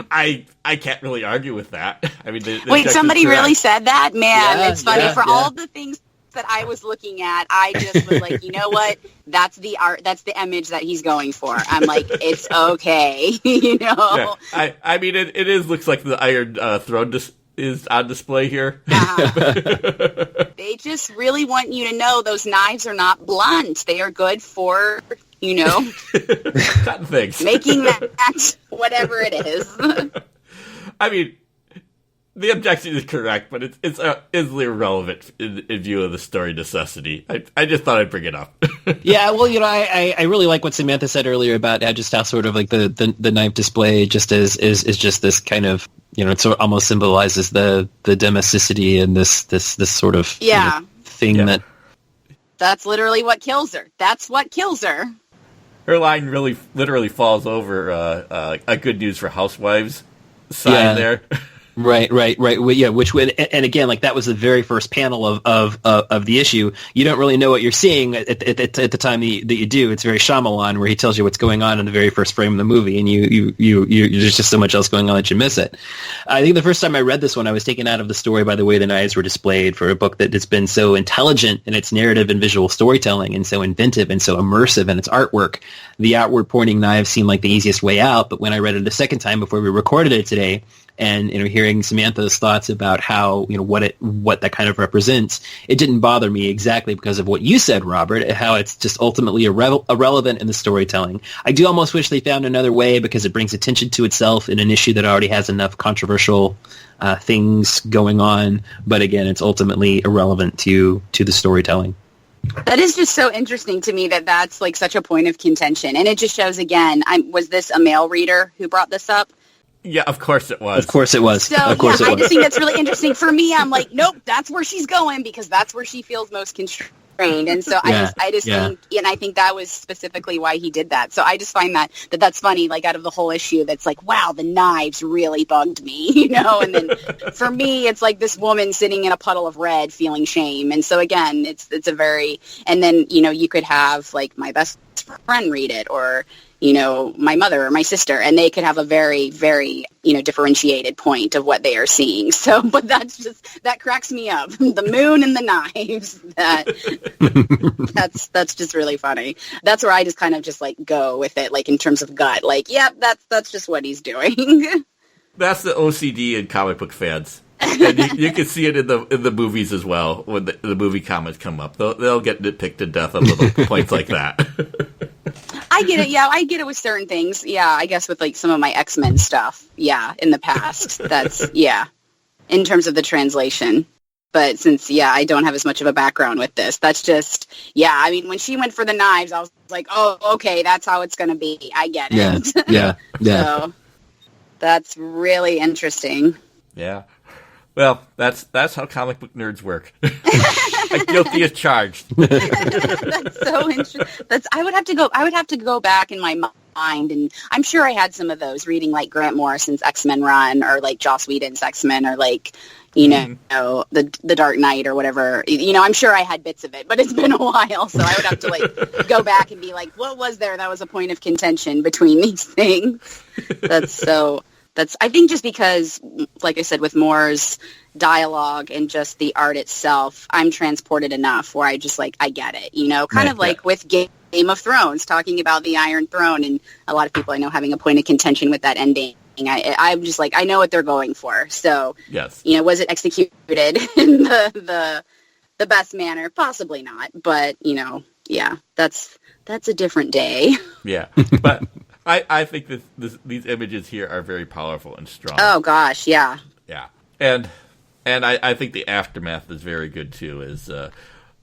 I can't really argue with that. I mean, wait, somebody really said that? Man, it's funny. For all the things that I was looking at, I just was like, you know what? That's the art. That's the image that he's going for. I'm like, it's okay, Yeah. I mean, it looks like the Iron Throne is on display here. They just really want you to know those knives are not blunt. They are good for, cutting things. Making that whatever it is. I mean, The objection is correct, but it's irrelevant in view of the story necessity. I just thought I'd bring it up. Yeah, well, I really like what Samantha said earlier about just how sort of like the knife display just is just this kind of, it sort of almost symbolizes the domesticity and this sort of thing that. That's literally what kills her. That's what kills her. Her line literally falls over a good news for housewives sign there. Right. Yeah, which would, and again, like that was the very first panel of the issue. You don't really know what you're seeing at the time that you do. It's very Shyamalan, where he tells you what's going on in the very first frame of the movie, and you there's just so much else going on that you miss it. I think the first time I read this one, I was taken out of the story by the way the knives were displayed for a book that has been so intelligent in its narrative and visual storytelling, and so inventive and so immersive in its artwork. The outward pointing knives seemed like the easiest way out, but when I read it a second time before we recorded it today, and hearing Samantha's thoughts about how what that kind of represents, it didn't bother me exactly because of what you said, Robert, how it's just ultimately irrelevant in the storytelling. I do almost wish they found another way, because it brings attention to itself in an issue that already has enough controversial things going on. But again, it's ultimately irrelevant to the storytelling. That is just so interesting to me that's like such a point of contention, and it just shows again. Was this a male reader who brought this up? Yeah, of course it was. Of course it was. So, I just think that's really interesting. For me, I'm like, nope, that's where she's going, because that's where she feels most constrained. And so I just think, and I think that was specifically why he did that. So I just find that's funny, like out of the whole issue, that's like, wow, the knives really bugged me, And then for me, it's like this woman sitting in a puddle of red feeling shame. And so again, it's a very, and then, you could have like my best friend read it, or my mother or my sister, and they could have a very, very, differentiated point of what they are seeing. So, but that cracks me up. The moon and the knives, that's just really funny. That's where I just kind of just like go with it, like in terms of gut, like, yep, that's just what he's doing. That's the OCD in comic book fans. And you can see it in the movies as well. When the movie comments come up, they'll get nitpicked to death on little points like that. I get it. Yeah, I get it with certain things. Yeah, I guess with like some of my X-Men stuff. Yeah, in the past, that's in terms of the translation. But since I don't have as much of a background with this, that's just I mean, when she went for the knives, I was like, oh, okay, that's how it's going to be. I get it. Yeah. So that's really interesting. Yeah. Well, that's how comic book nerds work. Guilty as charged. That's so interesting. I would have to go back in my mind, and I'm sure I had some of those reading like Grant Morrison's X-Men run, or like Joss Whedon's X-Men, or like the Dark Knight or whatever. I'm sure I had bits of it, but it's been a while, so I would have to like go back and be like, what was there that was a point of contention between these things? I think just because, like I said, with Moore's dialogue and just the art itself, I'm transported enough where I just like, I get it, kind of like with Game of Thrones, talking about the Iron Throne, and a lot of people I know having a point of contention with that ending. I'm just like, I know what they're going for. So, yes. Was it executed in the best manner? Possibly not. But, that's a different day. Yeah. But I think these images here are very powerful and strong. Oh, gosh, yeah. Yeah. And I think the aftermath is very good, too, as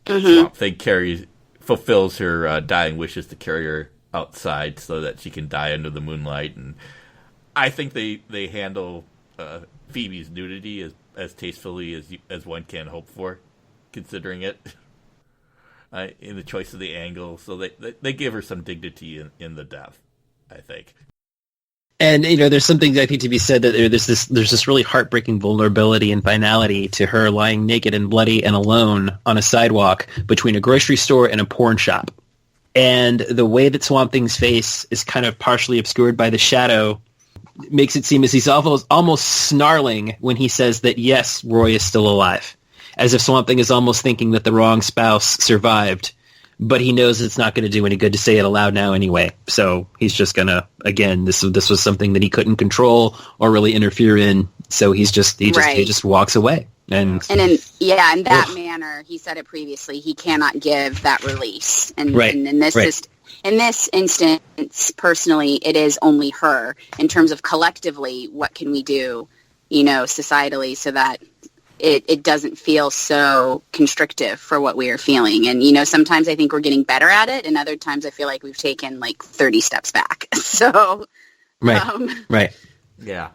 Swamp Thing fulfills her dying wishes to carry her outside so that she can die under the moonlight. And I think they handle Phoebe's nudity as tastefully as one can hope for, considering it, in the choice of the angle. So they give her some dignity in the death, I think. And there's something I think to be said that there's this really heartbreaking vulnerability and finality to her lying naked and bloody and alone on a sidewalk between a grocery store and a porn shop. And the way that Swamp Thing's face is kind of partially obscured by the shadow makes it seem as he's almost snarling when he says that, yes, Roy is still alive, as if Swamp Thing is almost thinking that the wrong spouse survived. But he knows it's not going to do any good to say it aloud now anyway. So he's just going to, again, this was something that he couldn't control or really interfere in. So he just walks away. And in that manner, he said it previously, he cannot give that release. And in this instance, personally, it is only her. In terms of collectively, what can we do? societally, so that it doesn't feel so constrictive for what we are feeling. And, sometimes I think we're getting better at it, and other times I feel like we've taken 30 steps back. So, right. Yeah.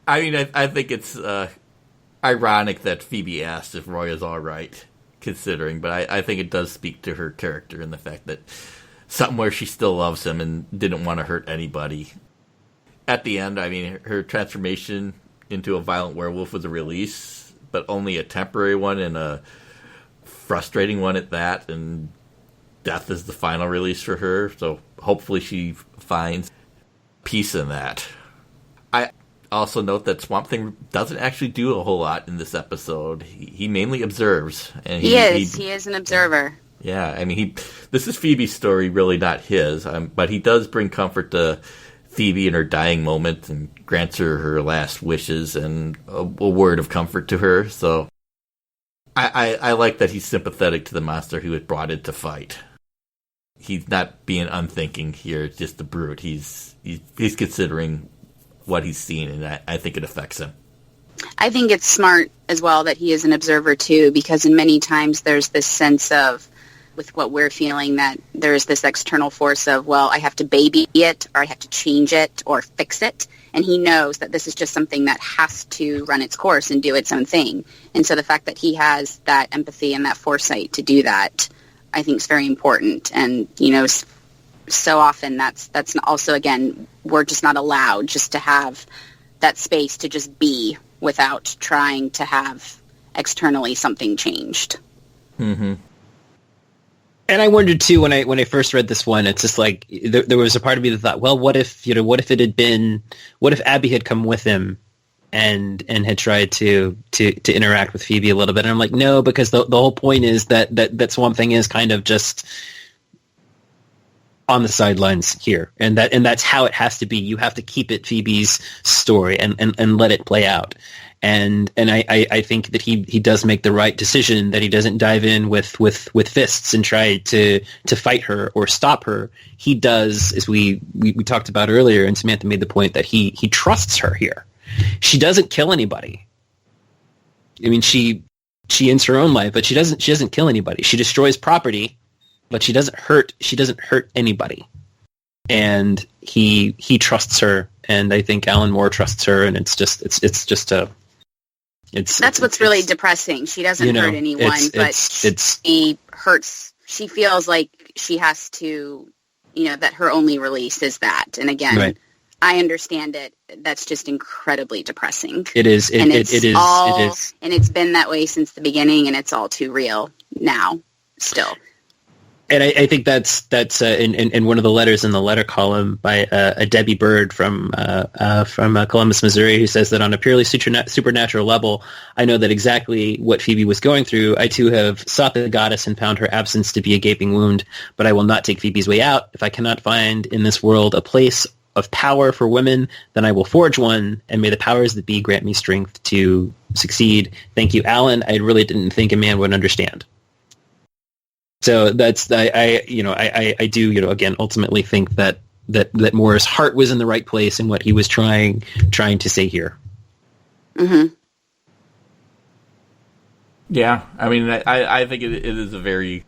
I mean, I think it's ironic that Phoebe asked if Roy is all right, considering, but I think it does speak to her character and the fact that somewhere she still loves him and didn't want to hurt anybody. At the end, I mean, her transformation into a violent werewolf was a release, but only a temporary one and a frustrating one at that, and death is the final release for her, so hopefully she finds peace in that. I also note that Swamp Thing doesn't actually do a whole lot in this episode. He mainly observes. And he is an observer. Yeah, I mean, this is Phoebe's story, really not his, but he does bring comfort to Phoebe in her dying moment and grants her last wishes and a word of comfort to her. So I like that he's sympathetic to the monster he was brought in to fight. He's not being unthinking here, just a brute. He's considering what he's seen, and I think it affects him. I think it's smart as well that he is an observer too, because in many times there's this sense of, with what we're feeling, that there's this external force of, well, I have to baby it, or I have to change it, or fix it. And he knows that this is just something that has to run its course and do its own thing. And so the fact that he has that empathy and that foresight to do that, I think is very important. And, so often that's also, again, we're just not allowed just to have that space to just be without trying to have externally something changed. Mm-hmm. And I wondered too when I first read this one. It's just like there was a part of me that thought, well, what if Abby had come with him and had tried to interact with Phoebe a little bit? And I'm like, no, because the whole point is that Swamp Thing is kind of just on the sidelines here, and that's how it has to be. You have to keep it Phoebe's story and let it play out. And I think that he does make the right decision, that he doesn't dive in with fists and try to fight her or stop her. He does, as we talked about earlier, and Samantha made the point that he trusts her here. She doesn't kill anybody. I mean, she ends her own life, but she doesn't kill anybody. She destroys property, but she doesn't hurt anybody. And he trusts her, and I think Alan Moore trusts her, and that's what's really depressing. She doesn't hurt anyone, but she hurts. She feels like she has to, that her only release is that. And again, right. I understand it. That's just incredibly depressing. It is. It is. And it's been that way since the beginning, and it's all too real now still. And I think that's in one of the letters in the letter column by a Debbie Bird from Columbus, Missouri, who says that on a purely supernatural level, I know that exactly what Phoebe was going through. I too have sought the goddess and found her absence to be a gaping wound, but I will not take Phoebe's way out. If I cannot find in this world a place of power for women, then I will forge one, and may the powers that be grant me strength to succeed. Thank you, Alan. I really didn't think a man would understand. So that's I do again ultimately think that Moore's heart was in the right place in what he was trying to say here. Mm-hmm. Yeah, I mean, I think it is a very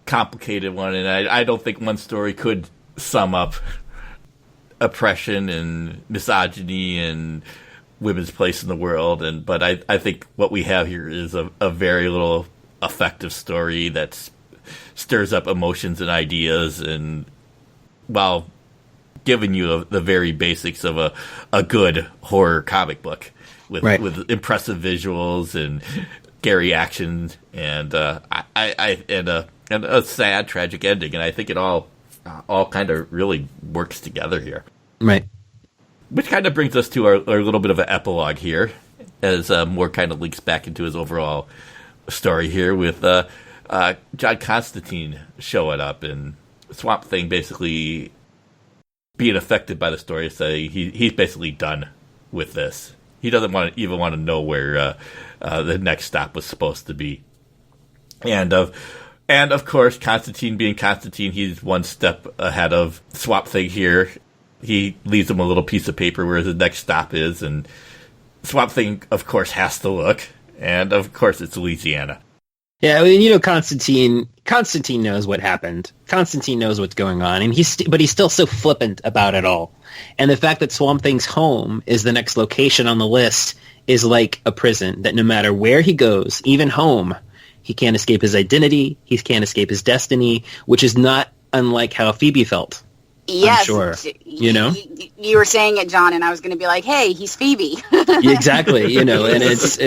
complicated one, and I don't think one story could sum up oppression and misogyny and women's place in the world. But I think what we have here is a very little effective story that stirs up emotions and ideas, and while giving you the very basics of a good horror comic book with impressive visuals and scary action and a sad, tragic ending. And I think it all kind of really works together here. Right. Which kind of brings us to our little bit of an epilogue here, as Moore kind of links back into his overall story here with John Constantine showing up and Swamp Thing basically being affected by the story, saying he's basically done with this. He doesn't even want to know where the next stop was supposed to be. And of course, Constantine being Constantine, he's one step ahead of Swamp Thing here. He leaves him a little piece of paper where the next stop is, and Swamp Thing, of course, has to look. And, of course, it's Louisiana. Yeah, I mean, Constantine knows what happened. Constantine knows what's going on, and but he's still so flippant about it all. And the fact that Swamp Thing's home is the next location on the list is like a prison, that no matter where he goes, even home, he can't escape his identity, he can't escape his destiny, which is not unlike how Phoebe felt. Yes, I'm sure. You were saying it, John, and I was going to be like, "Hey, he's Phoebe." Exactly, and it's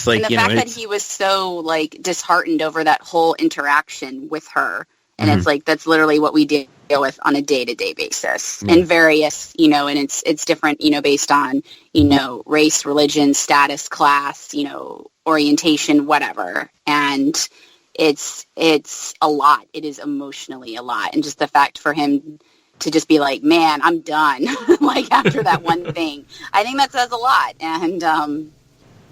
like, and the fact that he was so like disheartened over that whole interaction with her, and it's like that's literally what we deal with on a day-to-day basis, and various, and it's different, based on race, religion, status, class, orientation, whatever, and. It's a lot. It is emotionally a lot. And just the fact for him to just be like, man, I'm done. like after that one thing, I think that says a lot. And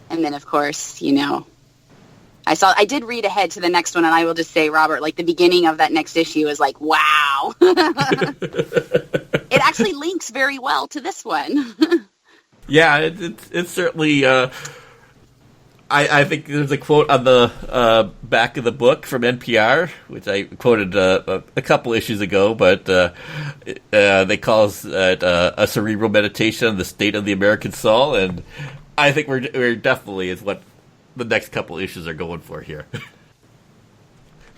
then of course, I did read ahead to the next one, and I will just say, Robert, like the beginning of that next issue is like, wow. It actually links very well to this one. Yeah, it's certainly, I think there's a quote on the back of the book from NPR, which I quoted a couple issues ago, but they call it a cerebral meditation on the state of the American soul, and I think we're definitely is what the next couple issues are going for here.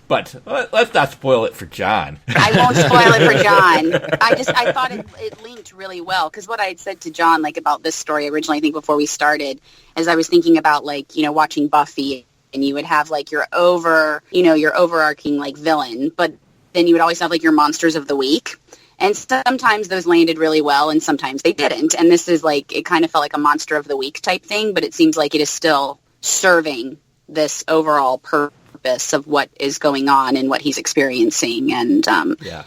But let's not spoil it for John. I won't spoil it for John. I thought it linked really well, because what I had said to John, like, about this story originally, I think before we started, as I was thinking about, like, watching Buffy, and you would have, like, your overarching, like, villain, but then you would always have, like, your monsters of the week. And sometimes those landed really well, and sometimes they didn't. And this is, like, it kind of felt like a monster of the week type thing, but it seems like it is still serving this overall purpose of what is going on and what he's experiencing, and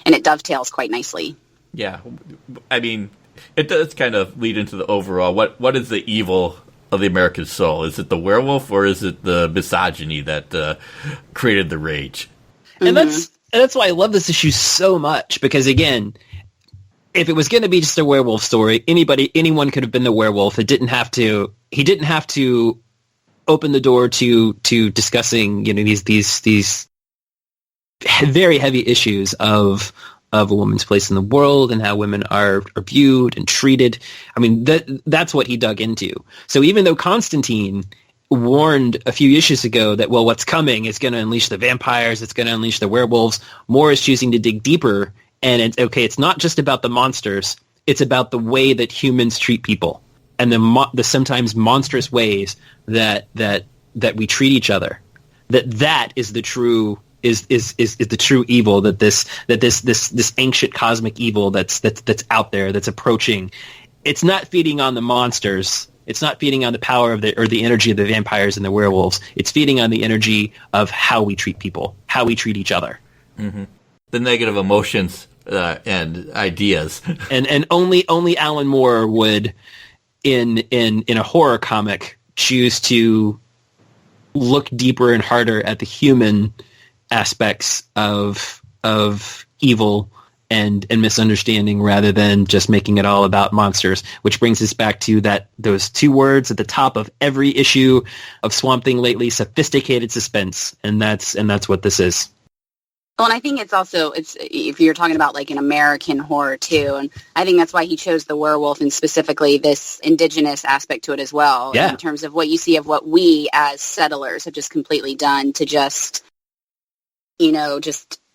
it dovetails quite nicely. Yeah, I mean, it does kind of lead into the overall, what is the evil of the American soul? Is it the werewolf, or is it the misogyny that created the rage? And that's why I love this issue so much, because again, if it was going to be just a werewolf story, anyone could have been the werewolf. He didn't have to open the door to discussing, these very heavy issues of a woman's place in the world and how women are viewed and treated. I mean, that's what he dug into. So even though Constantine warned a few issues ago that, well, what's coming is going to unleash the vampires, it's going to unleash the werewolves, Moore is choosing to dig deeper. And it's not just about the monsters, it's about the way that humans treat people. And the sometimes monstrous ways that we treat each other, that is the true is the true evil, that this ancient cosmic evil that's out there, that's approaching. It's not feeding on the monsters. It's not feeding on the power of the energy of the vampires and the werewolves. It's feeding on the energy of how we treat people, how we treat each other. Mm-hmm. The negative emotions and ideas. and only Alan Moore would, in a horror comic, choose to look deeper and harder at the human aspects of evil and misunderstanding, rather than just making it all about monsters, which brings us back to those two words at the top of every issue of Swamp Thing lately: sophisticated suspense. And that's what this is. Well, and I think it's if you're talking about like an American horror too, and I think that's why he chose the werewolf and specifically this indigenous aspect to it as well. Yeah. In terms of what you see of what we as settlers have just completely done to just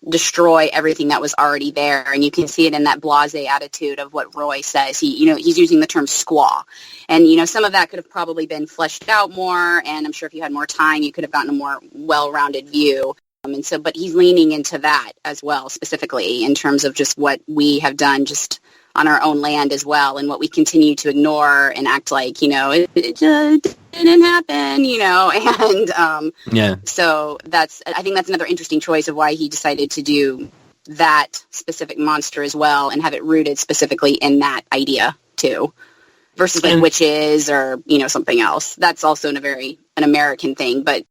destroy everything that was already there. And you can see it in that blasé attitude of what Roy says. He's using the term squaw. And, some of that could have probably been fleshed out more. And I'm sure if you had more time, you could have gotten a more well-rounded view. But he's leaning into that as well, specifically in terms of just what we have done just on our own land as well, and what we continue to ignore and act like, it just didn't happen, and so I think that's another interesting choice of why he decided to do that specific monster as well, and have it rooted specifically in that idea too, versus like witches or, something else. That's also an American thing, but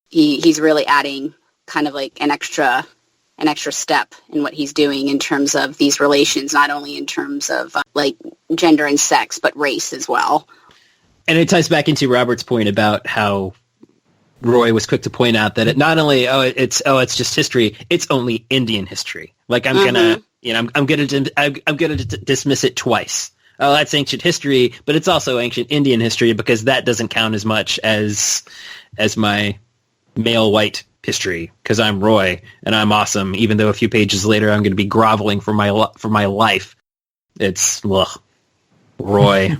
he's really adding kind of like an extra an extra step in what he's doing in terms of these relations, not only in terms of like gender and sex, but race as well. And it ties back into Robert's point about how Roy was quick to point out that it not only it's just history, it's only Indian history. Like I'm gonna dismiss it twice. Oh, that's ancient history, but it's also ancient Indian history because that doesn't count as much as my male white history because I'm Roy and I'm awesome. Even though a few pages later I'm going to be groveling for my life. It's Roy. Roy.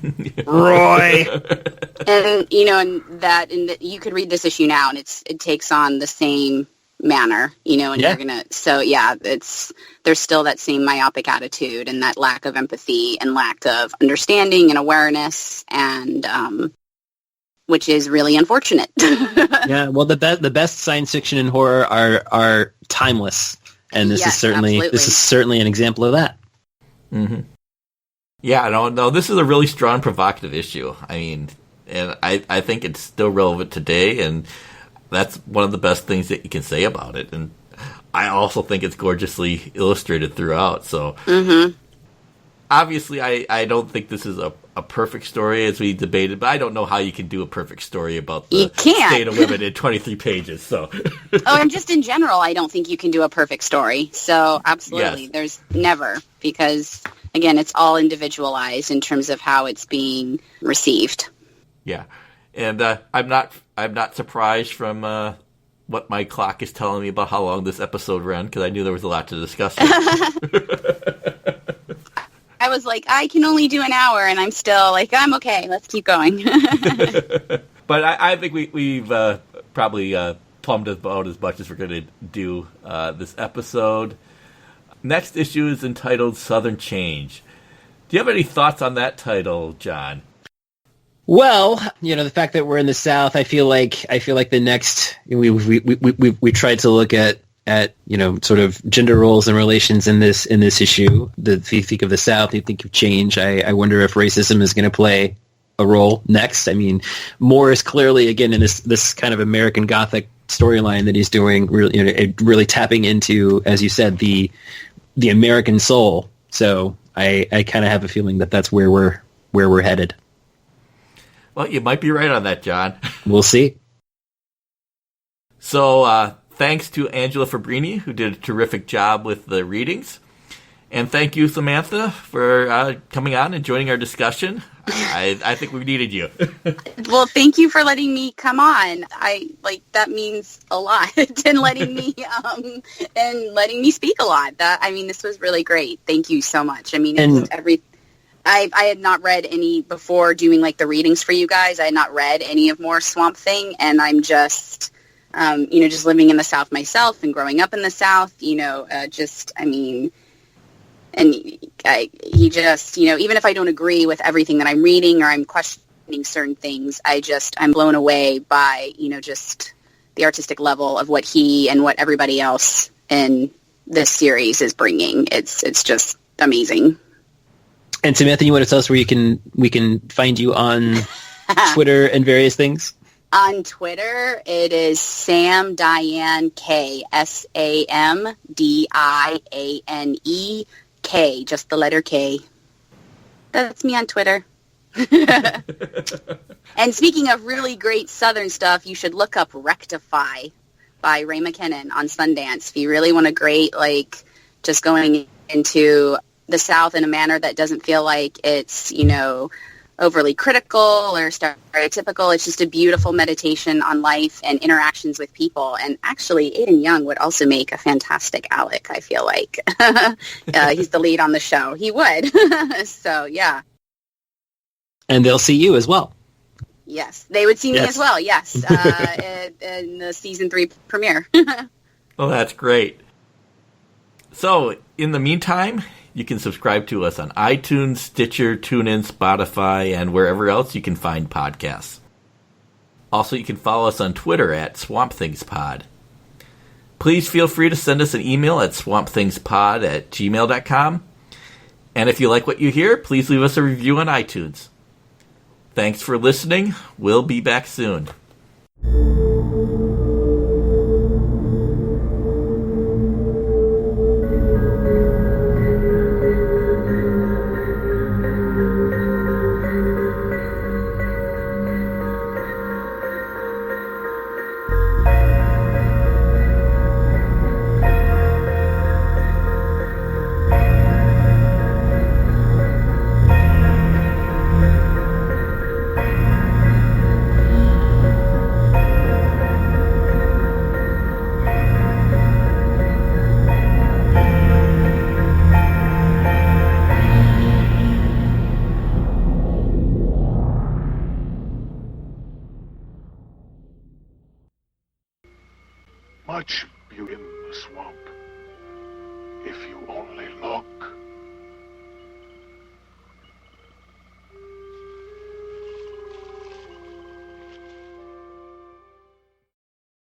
And you could read this issue now, and it takes on the same manner, and you're gonna. So yeah, there's still that same myopic attitude and that lack of empathy and lack of understanding and awareness, and which is really unfortunate. Yeah, well, the best science fiction and horror are timeless, and this is certainly an example of that. Mm-hmm. Yeah, no, this is a really strong, provocative issue. I mean, and I think it's still relevant today, and that's one of the best things that you can say about it. And I also think it's gorgeously illustrated throughout. So, obviously, I don't think this is a perfect story, as we debated, but I don't know how you can do a perfect story about the state of women in 23 pages. So, and just in general, I don't think you can do a perfect story. So, absolutely, There's never, because again, it's all individualized in terms of how it's being received. Yeah, and I'm not surprised from what my clock is telling me about how long this episode ran, because I knew there was a lot to discuss. I was like, I can only do an hour, and I'm still like, I'm okay. Let's keep going. But I think we've probably plumbed about as much as we're going to do this episode. Next issue is entitled Southern Change. Do you have any thoughts on that title, John? Well, the fact that we're in the South, I feel like the next we tried to look at sort of gender roles and relations in this issue. If you think of the South, you think of change. I wonder if racism is going to play a role next. I mean, Moore is clearly again in this kind of American Gothic storyline that he's doing, really tapping into, as you said, the American soul. So I kind of have a feeling that that's where we're headed. Well, you might be right on that, John. We'll see. So thanks to Angela Fabbrini, who did a terrific job with the readings. And thank you, Samantha, for coming on and joining our discussion. I think we needed you. Well, thank you for letting me come on. That means a lot, and letting me speak a lot. This was really great. Thank you so much. I mean, I had not read any before doing the readings for you guys. I had not read any of Moore's Swamp Thing, and I'm just just living in the South myself and growing up in the South. And he just, even if I don't agree with everything that I'm reading or I'm questioning certain things, I'm blown away by, just the artistic level of what he and what everybody else in this series is bringing. It's just amazing. And Samantha, you want to tell us where we can find you on Twitter and various things? On Twitter, it is Sam Diane K, SamDiane K, just the letter K. That's me on Twitter. And speaking of really great Southern stuff, you should look up Rectify by Ray McKinnon on Sundance. If you really want a great, just going into the South in a manner that doesn't feel like it's, overly critical or stereotypical. It's just a beautiful meditation on life and interactions with people. And actually, Aiden Young would also make a fantastic Alec, I feel like. He's the lead on the show. He would. So, yeah. And they'll see you as well. Yes, they would see me as well, yes, in the season 3 premiere. Well, that's great. So, in the meantime, you can subscribe to us on iTunes, Stitcher, TuneIn, Spotify, and wherever else you can find podcasts. Also, you can follow us on Twitter at SwampThingsPod. Please feel free to send us an email at swampthingspod@gmail.com. And if you like what you hear, please leave us a review on iTunes. Thanks for listening. We'll be back soon. much beauty in the swamp.